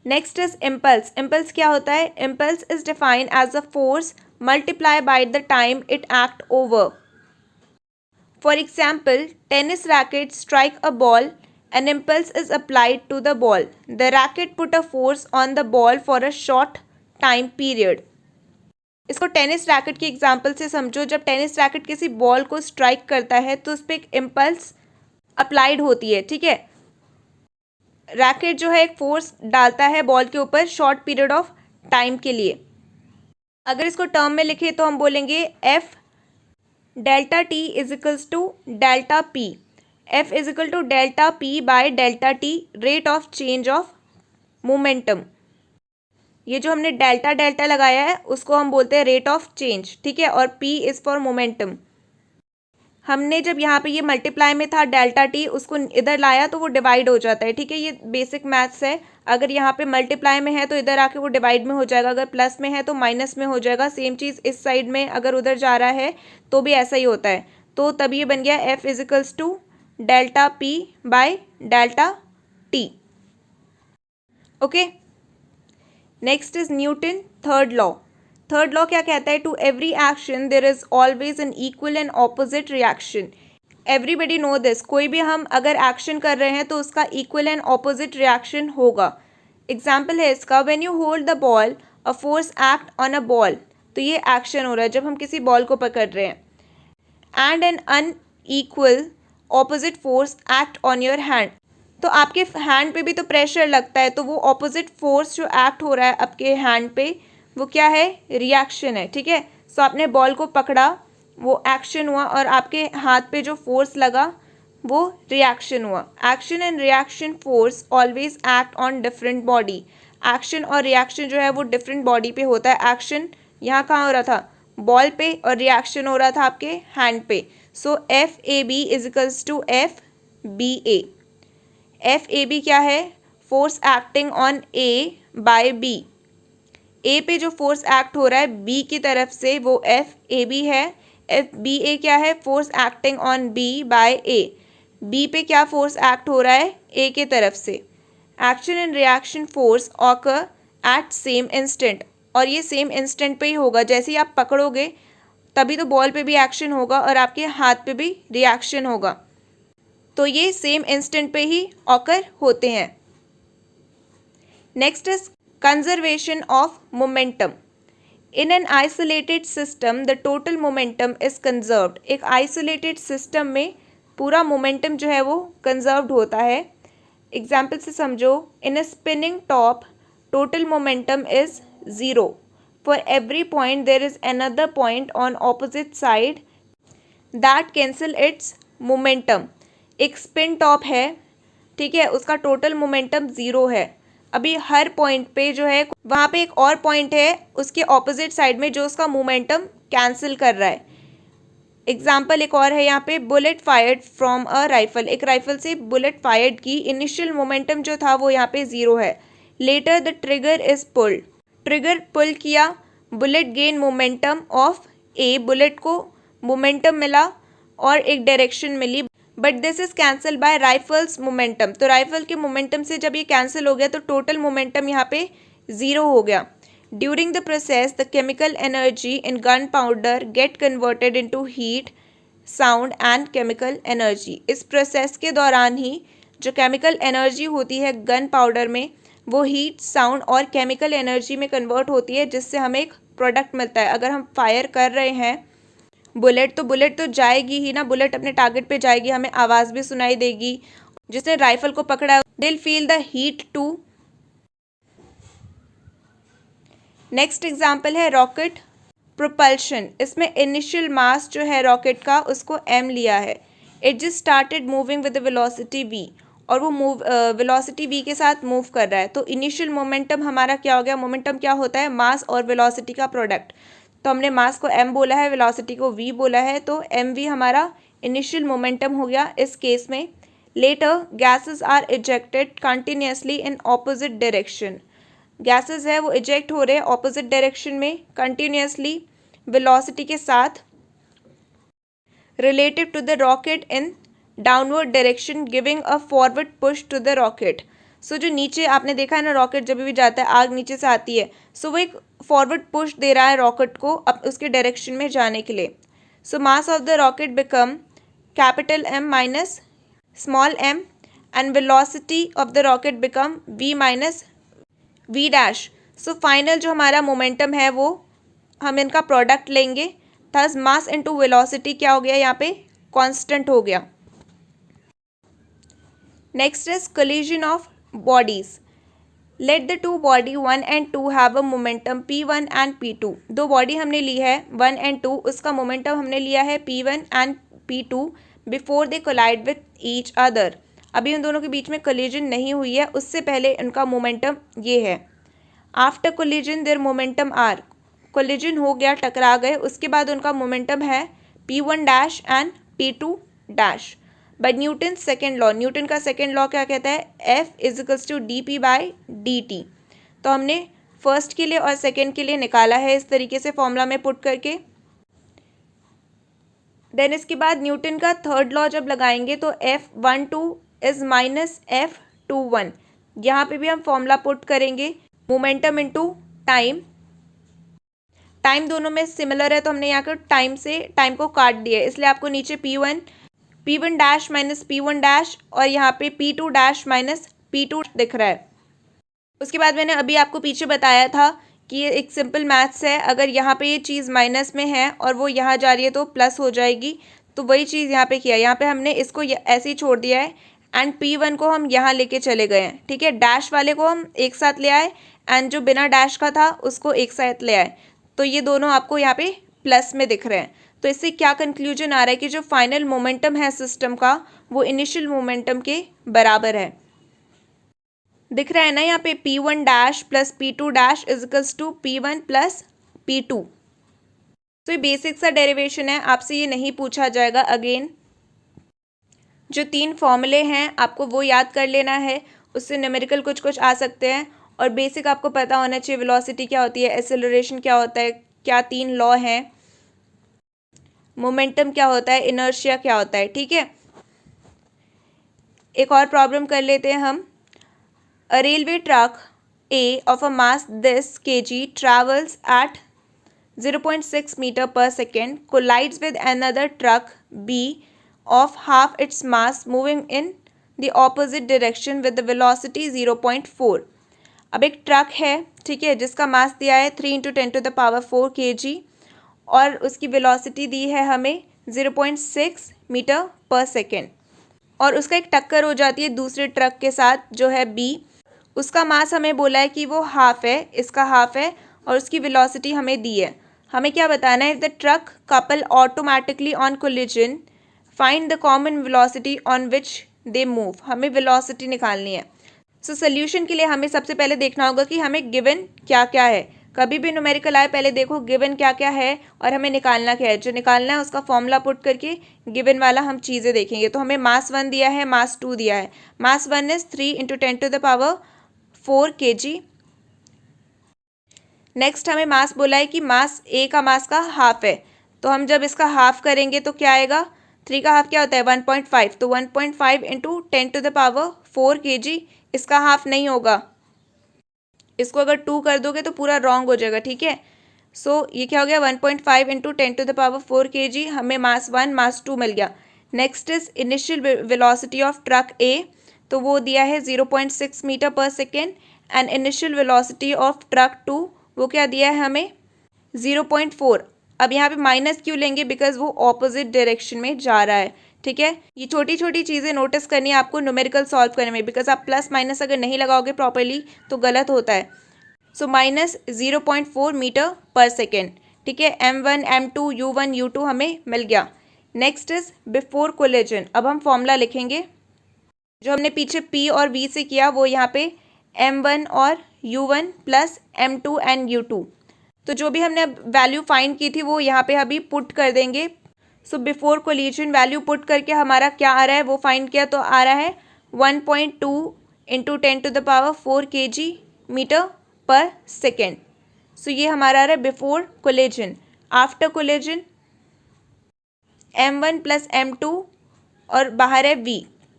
A: Next is impulse. इम्पल्स क्या होता है, impulse is defined as a force multiply by the time it act over. For example, tennis racket strike a ball, an impulse is applied to the ball. The racket put a force on the ball for a short time period. इसको tennis racket की example से समझो। जब tennis racket किसी ball को strike करता है तो उस पर एक इम्पल्स अप्लाइड होती है, ठीक है। रैकेट जो है एक फोर्स डालता है बॉल के ऊपर शॉर्ट पीरियड ऑफ टाइम के लिए। अगर इसको टर्म में लिखे तो हम बोलेंगे F delta T is equals to delta P. F is equal to delta P by delta T, rate of change of momentum. ये जो हमने डेल्टा डेल्टा लगाया है उसको हम बोलते हैं रेट ऑफ चेंज, ठीक है, और p इज़ फॉर मोमेंटम। हमने जब यहाँ पे ये मल्टीप्लाई में था डेल्टा टी, उसको इधर लाया तो वो डिवाइड हो जाता है, ठीक है, ये बेसिक मैथ्स है। अगर यहाँ पे मल्टीप्लाई में है तो इधर आके वो डिवाइड में हो जाएगा, अगर प्लस में है तो माइनस में हो जाएगा। सेम चीज़ इस साइड में अगर उधर जा रहा है तो भी ऐसा ही होता है। तो तब ये बन गया F equals to delta P by delta T. Okay, next is Newton third law. Third law क्या कहता है, to every action there is always an equal and opposite reaction. Everybody know this, कोई भी हम अगर एक्शन कर रहे हैं तो उसका इक्वल एंड ऑपोजिट रिएक्शन होगा। एग्जाम्पल है इसका, when you hold the ball a force act on a ball, तो ये एक्शन हो रहा है जब हम किसी बॉल को पकड़ रहे हैं। And N unequal opposite force act on your hand, तो आपके हैंड पे भी तो प्रेशर लगता है, तो वो ऑपोजिट फोर्स जो एक्ट हो रहा है आपके हैंड पे वो क्या है, रिएक्शन है, ठीक है। सो आपने बॉल को पकड़ा, वो एक्शन हुआ, और आपके हाथ पे जो फोर्स लगा वो रिएक्शन हुआ। Action and reaction force always act on different body. Action और रिएक्शन जो है वो डिफरेंट बॉडी पे होता है। एक्शन यहाँ कहाँ हो रहा था, बॉल पे, और रिएक्शन हो रहा था आपके हैंड पे। So F A B equals to F B A. F A B क्या है, force acting on A by B. A पे जो फोर्स एक्ट हो रहा है बी की तरफ से वो एफ ए बी है। एफ बी ए क्या है, force acting on B by A. B पे क्या फोर्स एक्ट हो रहा है, ए के तरफ से। Action and reaction force occur eight same instant, और ये सेम इंस्टेंट पे ही होगा, जैसे ही आप पकड़ोगे तभी तो बॉल पे भी एक्शन होगा और आपके हाथ पे भी रिएक्शन होगा, तो ये सेम इंस्टेंट पे ही ऑकर होते हैं। Next is conservation of momentum. In an isolated system the total momentum is conserved. एक आइसोलेटेड सिस्टम में पूरा मोमेंटम जो है वो कंजर्व्ड होता है। एग्जाम्पल से समझो, in a spinning top total momentum is 0। For every point there is another point on opposite side that cancel its momentum. एक स्पिन टॉप है, ठीक है, उसका टोटल मोमेंटम 0 है। अभी हर पॉइंट पे जो है वहाँ पे एक और पॉइंट है उसके ऑपोजिट साइड में जो उसका मोमेंटम कैंसिल कर रहा है। एग्जाम्पल एक और है यहाँ पे, bullet fired from a rifle. एक राइफल से बुलेट फायर्ड की, इनिशियल मोमेंटम जो था वो यहाँ पे 0 है। Later the trigger is pulled. Trigger pull किया, bullet gain momentum of A. Bullet को मोमेंटम मिला और एक डायरेक्शन मिली, but this is cancel by rifle's momentum. तो राइफल के मोमेंटम से जब ये कैंसिल हो गया तो टोटल मोमेंटम यहाँ पे 0 हो गया। During the process the chemical energy in gun powder get converted into heat, sound and chemical energy. इस प्रोसेस के दौरान ही जो केमिकल एनर्जी होती है गन पाउडर में, वो हीट, साउंड और केमिकल एनर्जी में कन्वर्ट होती है, जिससे हमें एक प्रोडक्ट मिलता है। अगर हम फायर कर रहे हैं बुलेट तो जाएगी ही ना, बुलेट अपने टारगेट पे जाएगी, हमें आवाज़ भी सुनाई देगी। जिसने राइफल को पकड़ा है दिल feel the heat too. Next example है रॉकेट प्रोपल्शन। इसमें इनिशियल मास जो है रॉकेट का उसको m लिया है। It just started moving with velocity v, और वो वेलोसिटी v के साथ मूव कर रहा है। तो इनिशियल मोमेंटम हमारा क्या हो गया, मोमेंटम क्या होता है, मास और वेलोसिटी का प्रोडक्ट। तो हमने मास को m बोला है, वेलोसिटी को v बोला है, तो mv हमारा इनिशियल मोमेंटम हो गया इस केस में। Later gases are ejected continuously in opposite direction. Gases है वो इजेक्ट हो रहे हैं ऑपोजिट डायरेक्शन में कंटिन्यूसली वेलोसिटी के साथ, relative to the rocket in downward direction giving a forward push to the rocket. So जो नीचे आपने देखा है ना, रॉकेट जब भी जाता है आग नीचे से आती है, सो वो एक फॉरवर्ड पुश दे रहा है रॉकेट को अब उसके डायरेक्शन में जाने के लिए। So mass of the rocket become capital M minus small m and velocity of the rocket become v minus v dash. So final जो हमारा मोमेंटम है वो हम इनका प्रोडक्ट लेंगे, थस मास इनटू वेलोसिटी क्या हो गया यहाँ पे, कांस्टेंट हो गया। Next is collision of bodies. Let the two body 1 and 2 have a momentum p1 and p2. दो बॉडी हमने ली है 1 and 2, उसका मोमेंटम हमने लिया है p1 and p2 before they collide with each other. अभी उन दोनों के बीच में कोलिजन नहीं हुई है, उससे पहले उनका मोमेंटम ये है। After collision their momentum are, collision हो गया, टकरा गए, उसके बाद उनका मोमेंटम है p1 dash and p2 dash. By Newton second law, Newton का सेकेंड लॉ क्या कहता है, F is equals to d by D t. तो हमने फर्स्ट के लिए और सेकेंड के लिए निकाला है इस तरीके से फॉर्मूला में पुट करके। देन इसके बाद न्यूटन का थर्ड लॉ जब लगाएंगे तो F12 इज माइनस F21। यहाँ पे भी हम फॉर्मूला पुट करेंगे, मोमेंटम इनटू टाइम। टाइम दोनों में सिमिलर है तो हमने यहाँ पर टाइम से टाइम को काट दिया है, इसलिए आपको नीचे P1 dash minus P1 dash और यहाँ पे P2 डैश माइनस P2 दिख रहा है। उसके बाद मैंने अभी आपको पीछे बताया था कि ये एक सिंपल मैथ्स है, अगर यहाँ पे ये चीज़ माइनस में है और वो यहाँ जा रही है तो प्लस हो जाएगी, तो वही चीज़ यहाँ पे किया। यहाँ पे हमने इसको ऐसे ही छोड़ दिया है एंड P1 को हम यहाँ लेके चले गए हैं, ठीक है। डैश वाले को हम एक साथ ले आए एंड जो बिना डैश का था उसको एक साथ ले आए, तो ये दोनों आपको यहाँ पे प्लस में दिख रहे हैं। तो इससे क्या कंक्लूजन आ रहा है कि जो फाइनल मोमेंटम है सिस्टम का वो इनिशियल मोमेंटम के बराबर है। दिख रहा है ना यहाँ पे P1 dash plus P2 dash equals to P1 plus P2। तो ये बेसिक सा डेरिवेशन है, आपसे ये नहीं पूछा जाएगा। अगेन जो 3 फॉर्मूले हैं आपको वो याद कर लेना है, उससे न्यूमेरिकल कुछ कुछ आ सकते हैं, और बेसिक आपको पता होना चाहिए वेलोसिटी क्या होती है, एक्सेलरेशन क्या होता है, क्या 3 लॉ हैं। मोमेंटम क्या होता है, इनर्शिया क्या होता है। ठीक है, एक और प्रॉब्लम कर लेते हैं हम। A railway truck A of a mass this kg travels at 0.6 meter per second collides with another truck B of half its mass moving in the opposite direction with the velocity 0.4। अब एक truck है, ठीक है, जिसका मास दिया है 3 × 10⁴ kg और उसकी वेलोसिटी दी है हमें 0.6 मीटर पर सेकेंड, और उसका एक टक्कर हो जाती है दूसरे ट्रक के साथ जो है बी। उसका मास हमें बोला है कि वो हाफ है, इसका हाफ है, और उसकी वेलोसिटी हमें दी है। हमें क्या बताना है, the truck couple automatically on collision find the common velocity on which they move. हमें वेलोसिटी निकालनी है। सो सोल्यूशन के लिए हमें सबसे पहले देखना होगा कि हमें गिवन क्या क्या है। कभी भी न्यूमेरिकल आए पहले देखो गिवन क्या क्या है और हमें निकालना क्या है। जो निकालना है उसका फॉर्मूला पुट करके गिवन वाला हम चीज़ें देखेंगे। तो हमें मास 1 दिया है, मास 2 दिया है। मास 1 इज 3 × 10⁴ kg। नेक्स्ट हमें मास बोला है कि मास ए का मास का हाफ है, तो हम जब इसका हाफ करेंगे तो क्या आएगा, 3 का हाफ क्या होता है 1.5, तो 1.5 × 10⁴ kg इसका हाफ नहीं होगा। इसको अगर 2 कर दोगे तो पूरा रॉन्ग हो जाएगा। ठीक है, सो ये क्या हो गया 1.5 × 10⁴ kg। हमें मास 1 मास 2 मिल गया। Next is initial velocity of truck A, तो वो दिया है 0.6 metre per second. And initial velocity of truck 2 वो क्या दिया है हमें 0.4। अब यहाँ पे माइनस क्यों लेंगे, बिकॉज वो ऑपोजिट डायरेक्शन में जा रहा है। ठीक है, ये छोटी छोटी चीज़ें नोटिस करनी है आपको न्यूमेरिकल सॉल्व करने में, बिकॉज आप प्लस माइनस अगर नहीं लगाओगे प्रॉपरली तो गलत होता है। So minus 0.4 metre per second. ठीक है, M1 M2 U1 U2 हमें मिल गया। Next is before collision. अब हम फॉर्मूला लिखेंगे जो हमने पीछे P और V से किया, वो यहाँ पे M1 और U1 plus M2 and U2। तो जो भी हमने वैल्यू फाइंड की थी वो यहाँ पे अभी पुट कर देंगे। So before collision value put करके हमारा क्या आ रहा है वो फाइंड किया, तो आ रहा है 1.2 × 10⁴ kg मीटर पर सेकेंड। सो ये हमारा आ रहा है before collision. After collision M1 plus M2 और बाहर है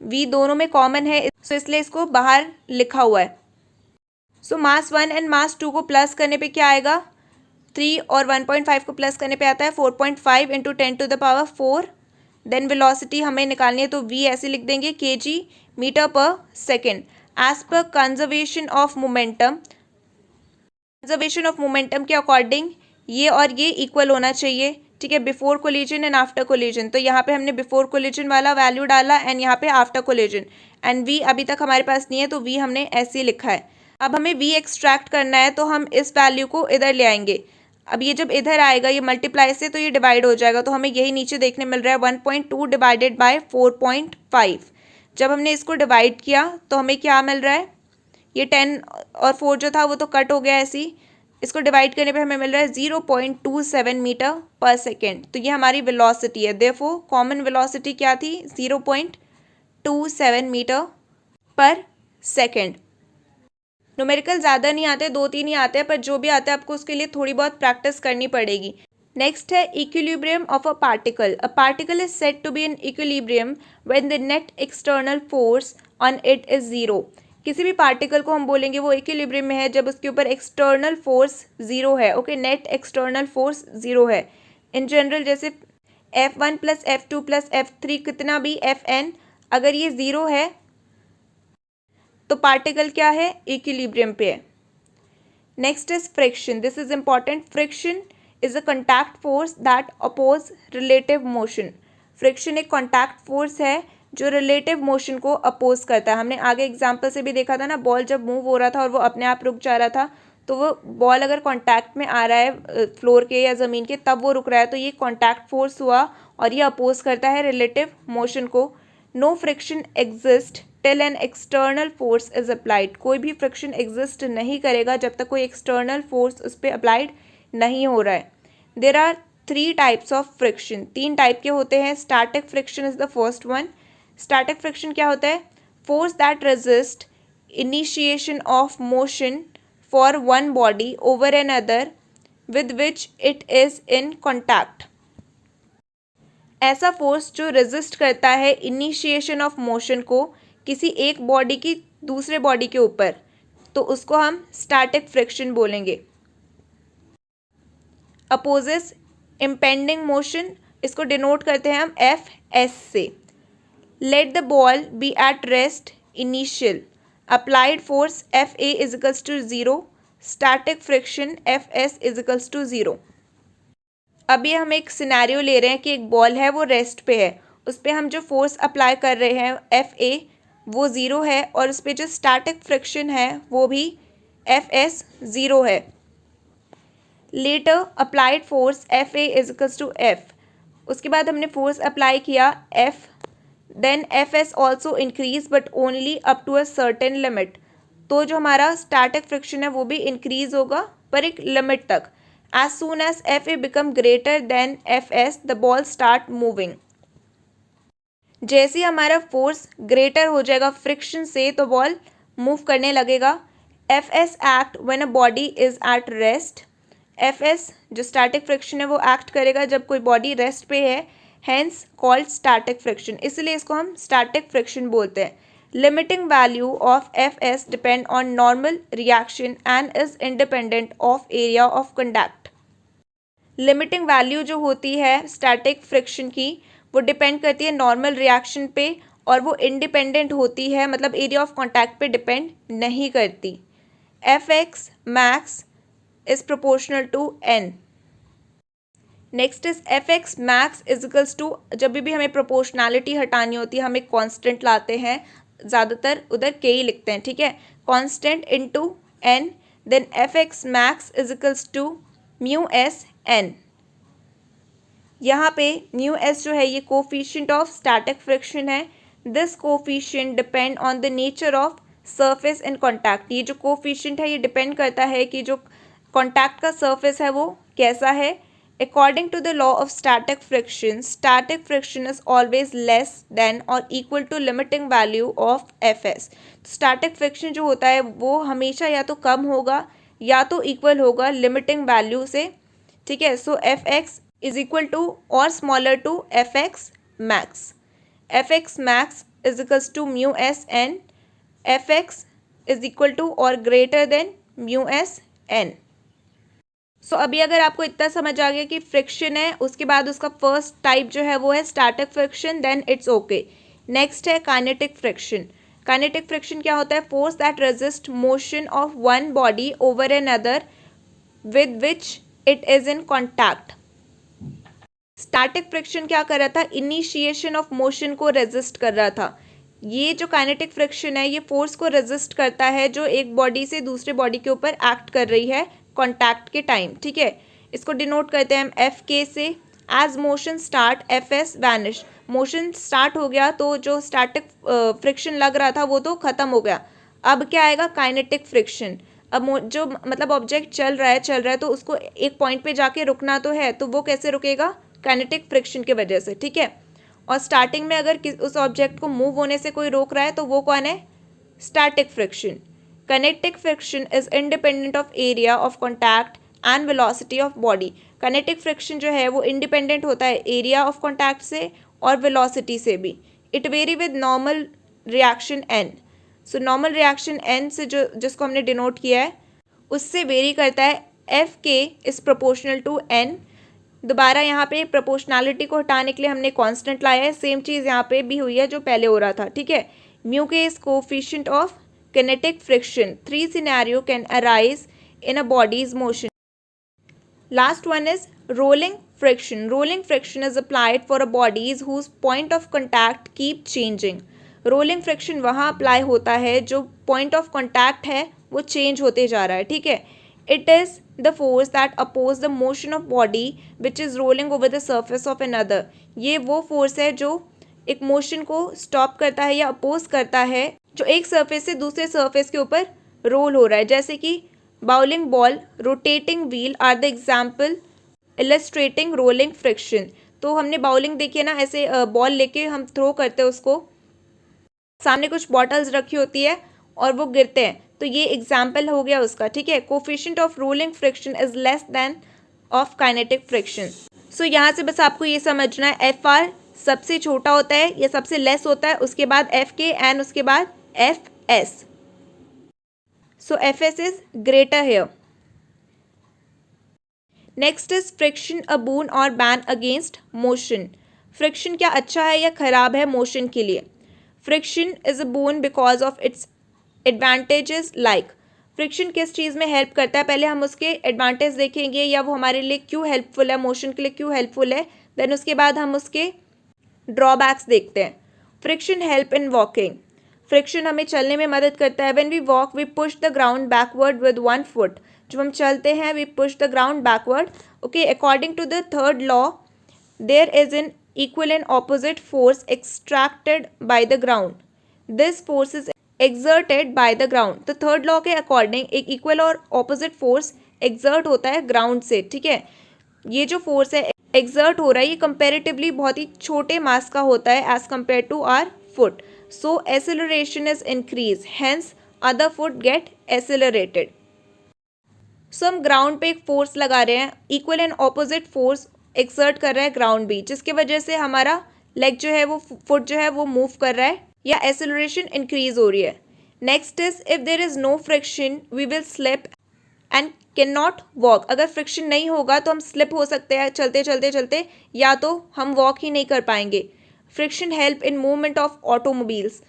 A: V दोनों में कॉमन है, सो इसलिए इसको बाहर लिखा हुआ है। सो मास 1 एंड मास 2 को प्लस करने पे क्या आएगा, 3 और 1.5 को प्लस करने पे आता है 4.5 × 10⁴। देन वेलोसिटी हमें निकालनी है, तो V ऐसे लिख देंगे kg metre per second. As per conservation of momentum, conservation of momentum के अकॉर्डिंग ये और ये इक्वल होना चाहिए। ठीक है, before collision and after collision. तो यहाँ पे हमने बिफोर कोलिजन वाला वैल्यू डाला एंड यहाँ पे आफ्टर कोलिजन। एंड V अभी तक हमारे पास नहीं है, तो V हमने ऐसे ही लिखा है। अब हमें V एक्सट्रैक्ट करना है, तो हम इस वैल्यू को इधर ले आएंगे। अब ये जब इधर आएगा ये मल्टीप्लाई से, तो ये डिवाइड हो जाएगा, तो हमें यही नीचे देखने मिल रहा है 1.2 डिवाइडेड बाय 4.5। जब हमने इसको डिवाइड किया तो हमें क्या मिल रहा है, ये 10 और 4 जो था वो तो कट हो गया ऐसे ही। इसको डिवाइड करने पे हमें मिल रहा है 0.27 मीटर पर सेकेंड। तो ये हमारी वेलोसिटी है। देयरफॉर कॉमन वेलोसिटी क्या थी 0.27 मीटर पर सेकेंड। न्यूमेरिकल ज़्यादा नहीं आते, 2-3 ही आते हैं, पर जो भी आता है आपको उसके लिए थोड़ी बहुत प्रैक्टिस करनी पड़ेगी। नेक्स्ट है equilibrium of a particle. A particle is said to be in equilibrium when the net external force on it is 0। किसी भी पार्टिकल को हम बोलेंगे वो इक्विलिब्रियम में है जब उसके ऊपर एक्सटर्नल फोर्स 0 है। ओके, नेट एक्सटर्नल फोर्स 0 है। इन जनरल जैसे F1 plus F2 plus F3 कितना भी Fn, अगर ये 0 है तो पार्टिकल क्या है, इक्विलिब्रियम पे है। Next is friction. This is important. Friction is a contact force that oppose relative motion. Friction एक कॉन्टैक्ट फोर्स है जो रिलेटिव मोशन को अपोज करता है। हमने आगे एग्जाम्पल से भी देखा था ना, बॉल जब मूव हो रहा था और वो अपने आप रुक जा रहा था, तो वो बॉल अगर कॉन्टैक्ट में आ रहा है फ्लोर के या ज़मीन के तब वो रुक रहा है, तो ये कॉन्टैक्ट फोर्स हुआ और ये अपोज करता है रिलेटिव मोशन को। No friction exist till an external force is applied. कोई भी फ्रिक्शन एग्जिस्ट नहीं करेगा जब तक कोई एक्सटर्नल फोर्स उस पर अप्लाइड नहीं हो रहा है। There are 3 types of friction. 3 type के होते हैं। Static friction is the first one. Static friction क्या होता है, force that resist initiation of motion for one body over another with which it is in contact. ऐसा force जो resist करता है इनिशिएशन ऑफ मोशन को किसी एक बॉडी की दूसरे बॉडी के ऊपर, तो उसको हम स्टैटिक फ्रिक्शन बोलेंगे। अपोजेस इम्पेंडिंग मोशन, इसको डिनोट करते हैं हम एफ एस से। Let the ball be at rest initial, applied force F A equals to zero, static friction F S equals to zero. अभी हम एक सिनेरियो ले रहे हैं कि एक बॉल है वो रेस्ट पे है, उस पर हम जो फोर्स अप्लाई कर रहे हैं एफ ए वो ज़ीरो है, और उस पर जो स्टैटिक फ्रिक्शन है वो भी एफ एस ज़ीरो है। Later applied force F A equals to F, उसके बाद हमने फोर्स अप्लाई किया F, then F S also increase but only up to a certain limit, तो जो हमारा स्टैटिक फ्रिक्शन है वो भी इंक्रीज होगा पर एक लिमिट तक। As soon as Fa become greater than Fs, the ball start moving. जैसे ही हमारा फोर्स ग्रेटर हो जाएगा फ्रिक्शन से तो बॉल मूव करने लगेगा। Fs act when a body is at rest. Fs जो स्टैटिक फ्रिक्शन है वो एक्ट करेगा जब कोई बॉडी रेस्ट पे है, hence called static friction, इसलिए इसको हम स्टैटिक फ्रिक्शन बोलते हैं। Limiting value of Fs depend on normal reaction and is independent of area of contact. Limiting value जो होती है स्टैटिक फ्रिक्शन की वो डिपेंड करती है नॉर्मल रिएक्शन पे, और वो इंडिपेंडेंट होती है, मतलब एरिया ऑफ कांटेक्ट पे डिपेंड नहीं करती। F X max is proportional to N. Next is F X max equals to, जब भी हमें प्रोपोर्शनैलिटी हटानी होती है हम एक कॉन्स्टेंट लाते हैं, ज़्यादातर उधर के ही लिखते हैं, ठीक है, constant into N, then F X max equals to mu S N. यहाँ पे म्यू एस जो है ये कोफिशिएंट ऑफ स्टैटिक फ्रिक्शन है। This coefficient depend on the nature of surface in contact, ये जो कोफिशिएंट है ये डिपेंड करता है कि जो कॉन्टैक्ट का सरफेस है वो कैसा है। According to the law of static friction is always less than और equal to limiting value of F S. Static friction जो होता है वो हमेशा या तो कम होगा या तो इक्वल होगा लिमिटिंग वैल्यू से, ठीक है। So F X is equal to और smaller to F X max. F X max is equals to mu S N, F X is equal to और greater than mu S N. So अभी अगर आपको इतना समझ आ गया कि friction है, उसके बाद उसका फर्स्ट टाइप जो है वो है static friction, then it's okay. Next है काइनेटिक फ्रिक्शन। काइनेटिक फ्रिक्शन क्या होता है? Force that resist motion of one body over another with which it is in contact. Static friction क्या कर रहा था? इनिशिएशन ऑफ मोशन को resist कर रहा था। ये जो काइनेटिक फ्रिक्शन है ये फोर्स को रेजिस्ट करता है जो एक बॉडी से दूसरे बॉडी के ऊपर एक्ट कर रही है कॉन्टैक्ट के टाइम, ठीक है। इसको डिनोट करते हैं हम एफ के से। As motion start F S vanish, motion start हो गया तो जो स्टैटिक फ्रिक्शन लग रहा था वो तो ख़त्म हो गया। अब क्या आएगा? Kinetic friction. अब जो मतलब ऑब्जेक्ट चल रहा है तो उसको एक पॉइंट पे जाके रुकना तो है, तो वो कैसे रुकेगा? काइनेटिक फ्रिक्शन की वजह से, ठीक है। और स्टार्टिंग में अगर उस ऑब्जेक्ट को मूव होने से कोई रोक रहा है तो वो कौन है? Static friction. Kinetic friction is independent of area of contact and velocity of body. Kinetic friction जो है वो इंडिपेंडेंट होता है एरिया ऑफ कॉन्टैक्ट से और वेलोसिटी से भी। It vary with normal reaction N. So normal reaction N से जो जिसको हमने डिनोट किया है उससे वेरी करता है। एफ के इज प्रोपोर्शनल टू एन। दोबारा यहाँ पे प्रोपोर्शनैलिटी को हटाने के लिए हमने कांस्टेंट लाया है, सेम चीज़ यहाँ पे भी हुई है जो पहले हो रहा था, ठीक है। म्यू के is coefficient of kinetic friction. 3 scenario can arise in a body's motion. Last one is rolling friction. Rolling friction is applied for a bodies whose point of contact keep changing. Rolling friction वहाँ apply होता है जो point of contact है वो change होते जा रहा है, ठीक है। It is the force that oppose the motion of body which is rolling over the surface of another. ये वो force है जो एक मोशन को स्टॉप करता है या अपोज करता है जो एक सरफेस से दूसरे सरफेस के ऊपर रोल हो रहा है, जैसे कि bowling ball, rotating wheel are the example illustrating rolling friction. तो हमने बाउलिंग देखी है ना, ऐसे बॉल लेके हम थ्रो करते हैं उसको, सामने कुछ बॉटल्स रखी होती है और वो गिरते हैं, तो ये एग्जाम्पल हो गया उसका, ठीक है। Coefficient of rolling friction is less than of kinetic friction. So यहाँ से बस आपको ये समझना है एफ आर सबसे छोटा होता है या सबसे लेस होता है, उसके बाद एफ के एंड उसके बाद F S. So F S is greater here. Next is friction a boon और बैन अगेंस्ट मोशन. फ्रिक्शन क्या अच्छा है या खराब है मोशन के लिए? Friction is a boon because of its advantages. Like friction किस चीज़ में हेल्प करता है, पहले हम उसके एडवांटेज देखेंगे या वो हमारे लिए क्यों हेल्पफुल है, मोशन के लिए क्यों हेल्पफुल है, देन उसके बाद हम उसके ड्रॉबैक्स देखते हैं. Friction help in walking. Friction हमें चलने में मदद करता है. When we walk we push the ground backward with one foot. जब हम चलते हैं we push the ground backward. Okay, according to the third law there is an equal and opposite force extracted by the ground. This force is exerted by the ground. तो third law के according एक equal और opposite force exert होता है ground से. ठीक है, ये जो फोर्स है एक्सर्ट हो रहा है ये कंपेरेटिवली बहुत ही छोटे मास का होता है as compare to our foot. So acceleration is increase, hence other foot get accelerated. So हम ग्राउंड पे एक फोर्स लगा रहे हैं, equal and opposite force exert कर रहा है ग्राउंड भी, जिसकी वजह से हमारा लेग जो है वो फुट जो है वो मूव कर रहा है या एक्सेलरेशन इंक्रीज हो रही है. Next is if there is no friction we will slip and can not walk. अगर फ्रिक्शन नहीं होगा तो हम स्लिप हो सकते हैं चलते चलते चलते, या तो हम वॉक ही नहीं कर पाएंगे. Friction help in movement of automobiles.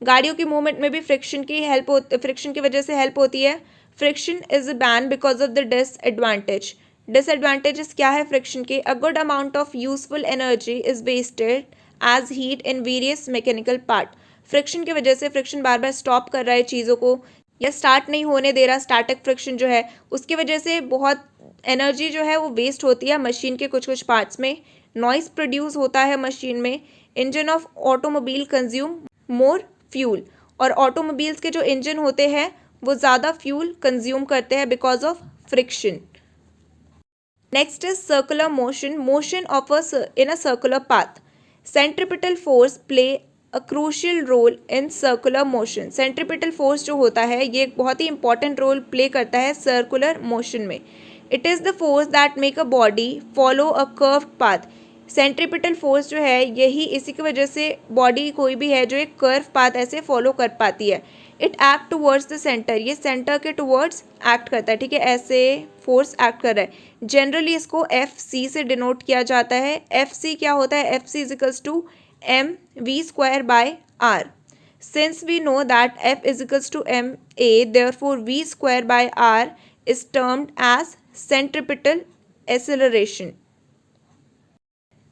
A: गाड़ियों की मूवमेंट में भी फ्रिक्शन की वजह से हेल्प होती है. Friction is a bane because of the disadvantage. Disadvantages क्या है फ्रिक्शन के? A good amount of useful energy is wasted as heat in various mechanical part. Friction की वजह से फ्रिक्शन बार बार स्टॉप कर रहा है चीज़ों को या स्टार्ट नहीं होने दे रहा. स्टैटिक फ्रिक्शन जो है उसकी वजह से बहुत एनर्जी जो है वो वेस्ट होती है मशीन के कुछ कुछ पार्ट्स में. नॉइस प्रोड्यूस होता है मशीन में. Engine of automobile consume more fuel. और ऑटोमोबाइल्स के जो इंजन होते हैं वो ज़्यादा फ्यूल कंज्यूम करते हैं because of friction. Next is circular motion. Motion of in a circular path. Centripetal force play a crucial role in circular motion. Centripetal force जो होता है ये एक बहुत ही इंपॉर्टेंट रोल प्ले करता है सर्कुलर मोशन में. It is the force that make a body follow a curved path. Centripetal force जो है यही इसी की वजह से बॉडी कोई भी है जो एक कर्व पाथ ऐसे फॉलो कर पाती है. It act towards the centre. ये सेंटर के टूवर्ड्स एक्ट करता है. ठीक है, ऐसे फोर्स एक्ट कर रहा है. जनरली इसको एफ सी से डिनोट किया जाता है. एफ सी क्या होता है? F C is equals to M V square by R. Since we know that F is equals to ma, therefore V square by R is termed as centripetal acceleration.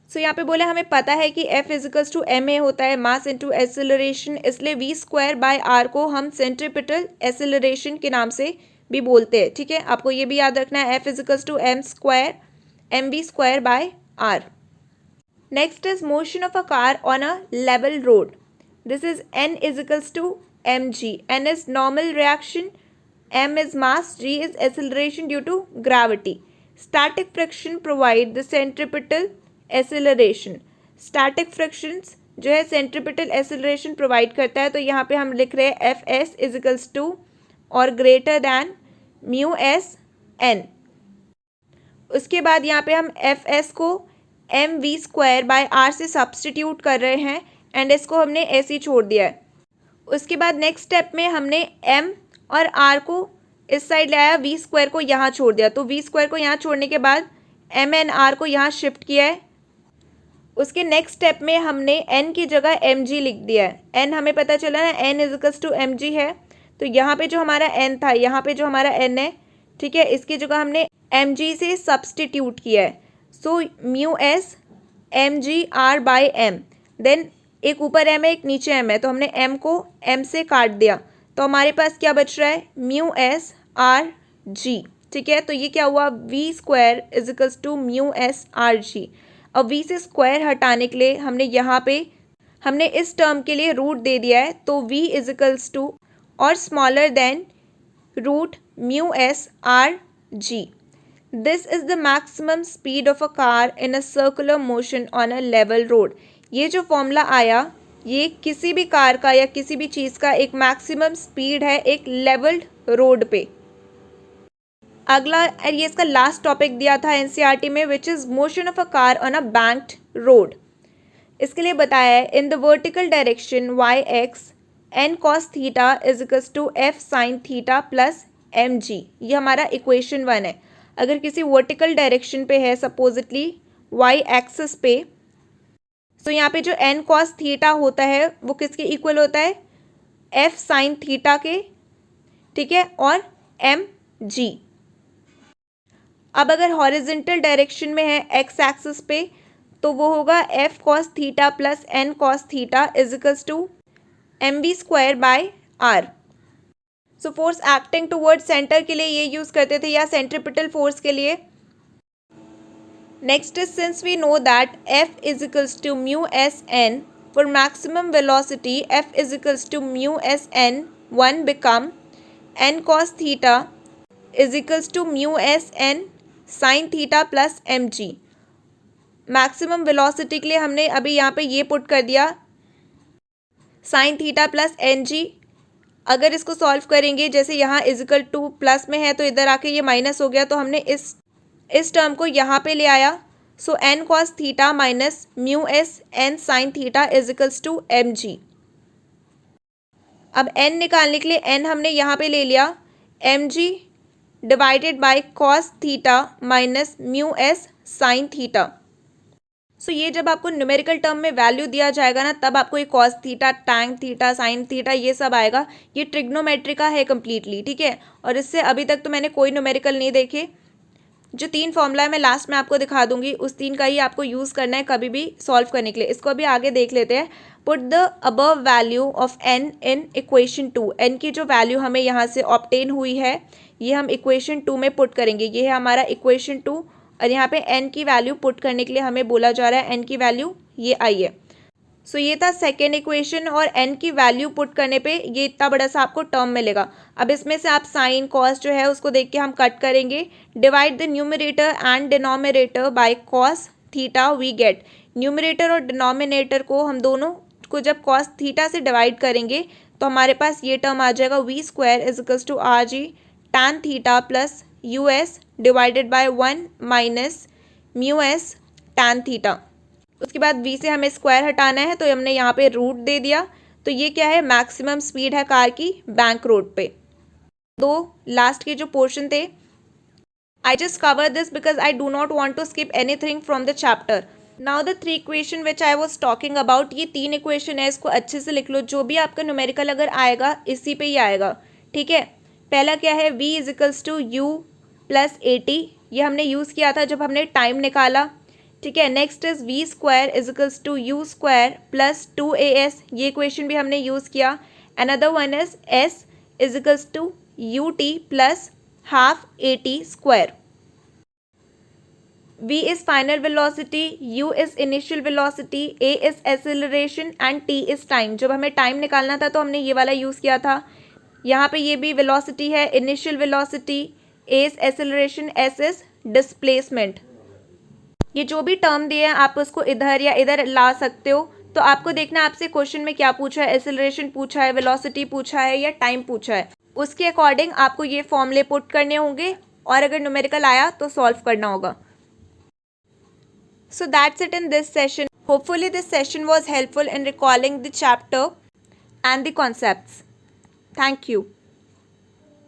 A: So यहाँ पे बोले हमें पता है कि F is equals to ma होता है mass into acceleration, इसलिए V स्क्वायर बाय आर को हम सेंट्रीपिटल एक्सेलरेशन के नाम से भी बोलते हैं. ठीक है, आपको ये भी याद रखना है. F is equals to m square mv स्क्वायर by R. Next is motion of a car on a level road. This is n is equals to mg. N is normal reaction, m is mass, g is acceleration due to gravity. Static friction provide the centripetal acceleration. Static frictions जो है centripetal acceleration provide करता है. तो यहाँ पे हम लिख रहे हैं Fs is equals to और greater than mu s n. उसके बाद यहाँ पे हम Fs को M V square by R से सब्सटीट्यूट कर रहे हैं एंड इसको हमने ऐसे ही छोड़ दिया है. उसके बाद नेक्स्ट स्टेप में हमने एम और आर को इस साइड लाया, वी स्क्वायर को यहाँ छोड़ दिया. तो वी स्क्वायर को यहाँ छोड़ने के बाद एम एन आर को यहाँ शिफ्ट किया है. उसके नेक्स्ट स्टेप में हमने एन की जगह एम जी लिख दिया है. एन हमें पता चला ना N is equals to M G है. तो यहाँ पे जो हमारा एन था, यहाँ पे जो हमारा एन है, ठीक है, इसकी जगह हमने एम जी से सब्सटीट्यूट किया है. So mu S M G R by M. Then एक ऊपर एम है एक नीचे एम है, तो हमने एम को एम से काट दिया. तो हमारे पास क्या बच रहा है? Mu S R G. ठीक है, तो ये क्या हुआ? V square is equals to mu S R G. अब वी से स्क्वायर हटाने के लिए हमने यहाँ पे हमने इस टर्म के लिए रूट दे दिया है. तो वी इज इक्वल्स टू और smaller than root mu S R G. This is the maximum speed of a car in a circular motion on a level road. ये जो फॉर्मूला आया ये किसी भी कार का या किसी भी चीज़ का एक मैक्सिमम स्पीड है एक लेवल्ड रोड पे. अगला ये इसका लास्ट टॉपिक दिया था एनसीईआरटी में, which is motion of a car on a banked road. इसके लिए बताया है in the vertical direction Y X N cos theta is equals to F sine theta plus M G. ये हमारा equation 1 है। अगर किसी वर्टिकल डायरेक्शन पे है सपोजिटली वाई एक्सिस पे, तो यहाँ पे जो एन कॉस थीटा होता है वो किसके इक्वल होता है, एफ साइन थीटा के, ठीक है, और एम जी। अब अगर हॉरिजेंटल डायरेक्शन में है एक्स एक्सिस पे, तो वो होगा F cos theta plus N cos theta is equals to M B square by R. So force acting toward centre के लिए ये यूज करते थे, या सेंट्रीपिटल फोर्स के लिए। Next is since we know that F is equals to mu S N, for maximum velocity F is equals to mu S N 1 become N cos theta is equals to mu S N sine theta plus M G. Maximum velocity के लिए हमने अभी यहाँ पे ये put कर दिया sine theta plus N G. अगर इसको सॉल्व करेंगे, जैसे यहाँ इजिकल टू प्लस में है तो इधर आके ये माइनस हो गया, तो हमने इस टर्म को यहाँ पे ले आया। So N cos theta minus mu S N sine theta equals to M G. अब एन निकालने के लिए एन हमने यहाँ पे ले लिया M G divided by cos theta minus mu S sine theta. So ये जब आपको न्यूमेरिकल टर्म में वैल्यू दिया जाएगा ना, तब आपको ये cos theta, tan theta, sine theta ये सब आएगा। ये ट्रिग्नोमेट्री का है कम्प्लीटली, ठीक है। और इससे अभी तक तो मैंने कोई न्यूमेरिकल नहीं देखे। जो 3 फॉर्मूला है मैं लास्ट में आपको दिखा दूंगी, उस 3 का ही आपको यूज़ करना है कभी भी सॉल्व करने के लिए। इसको अभी आगे देख लेते हैं। Put the above value of N in equation 2। N की जो वैल्यू हमें यहाँ से ऑब्टेन हुई है, ये हम इक्वेशन 2 में पुट करेंगे। ये है हमारा इक्वेशन 2, और यहाँ पे n की वैल्यू पुट करने के लिए हमें बोला जा रहा है n की वैल्यू ये आई है। सो ये था सेकेंड इक्वेशन, और n की वैल्यू पुट करने पे ये इतना बड़ा सा आपको टर्म मिलेगा। अब इसमें से आप साइन कॉस जो है उसको देख के हम कट करेंगे। Divide the numerator and denominator by cos theta we get. Numerator और डिनोमिनेटर को हम दोनों को जब कॉस थीटा से डिवाइड करेंगे तो हमारे पास ये टर्म आ जाएगा V square is equals to R G tan theta plus U S divided by 1 minus mu S tan theta. उसके बाद v से हमें स्क्वायर हटाना है, तो हमने यहाँ पे रूट दे दिया। तो ये क्या है, मैक्सिमम स्पीड है कार की बैंक रोड पे। दो लास्ट के जो पोर्शन थे, I just cover this because I do not want to skip anything from the chapter. Now the 3 equation which I was talking about, ये 3 इक्वेशन है, इसको अच्छे से लिख लो। जो भी आपका न्यूमेरिकल अगर आएगा इसी पे ही आएगा, ठीक है। पहला क्या है, v is equals to U plus A T, ये हमने यूज़ किया था जब हमने टाइम निकाला, ठीक है। Next is V square is equals to U square plus 2as, ये इक्वेशन भी हमने यूज़ किया। Another one is s is equals to U T plus half A T square. v is final velocity, u is initial velocity, a is acceleration and t is time। जब हमें time निकालना था तो हमने ये वाला use किया था। यहाँ पे ये भी वेलोसिटी है, initial velocity, a is acceleration, s is displacement। ये जो भी टर्म दिए हैं आप उसको इधर या इधर ला सकते हो। तो आपको देखना आपसे क्वेश्चन में क्या पूछा है, एक्सेलरेशन पूछा है, वेलोसिटी पूछा है या टाइम पूछा है, उसके अकॉर्डिंग आपको ये फॉर्मूले पुट करने होंगे, और अगर न्यूमेरिकल आया तो सॉल्व करना होगा। So that's it in this session. Hopefully this session was helpful in recalling the chapter and the concepts. Thank you.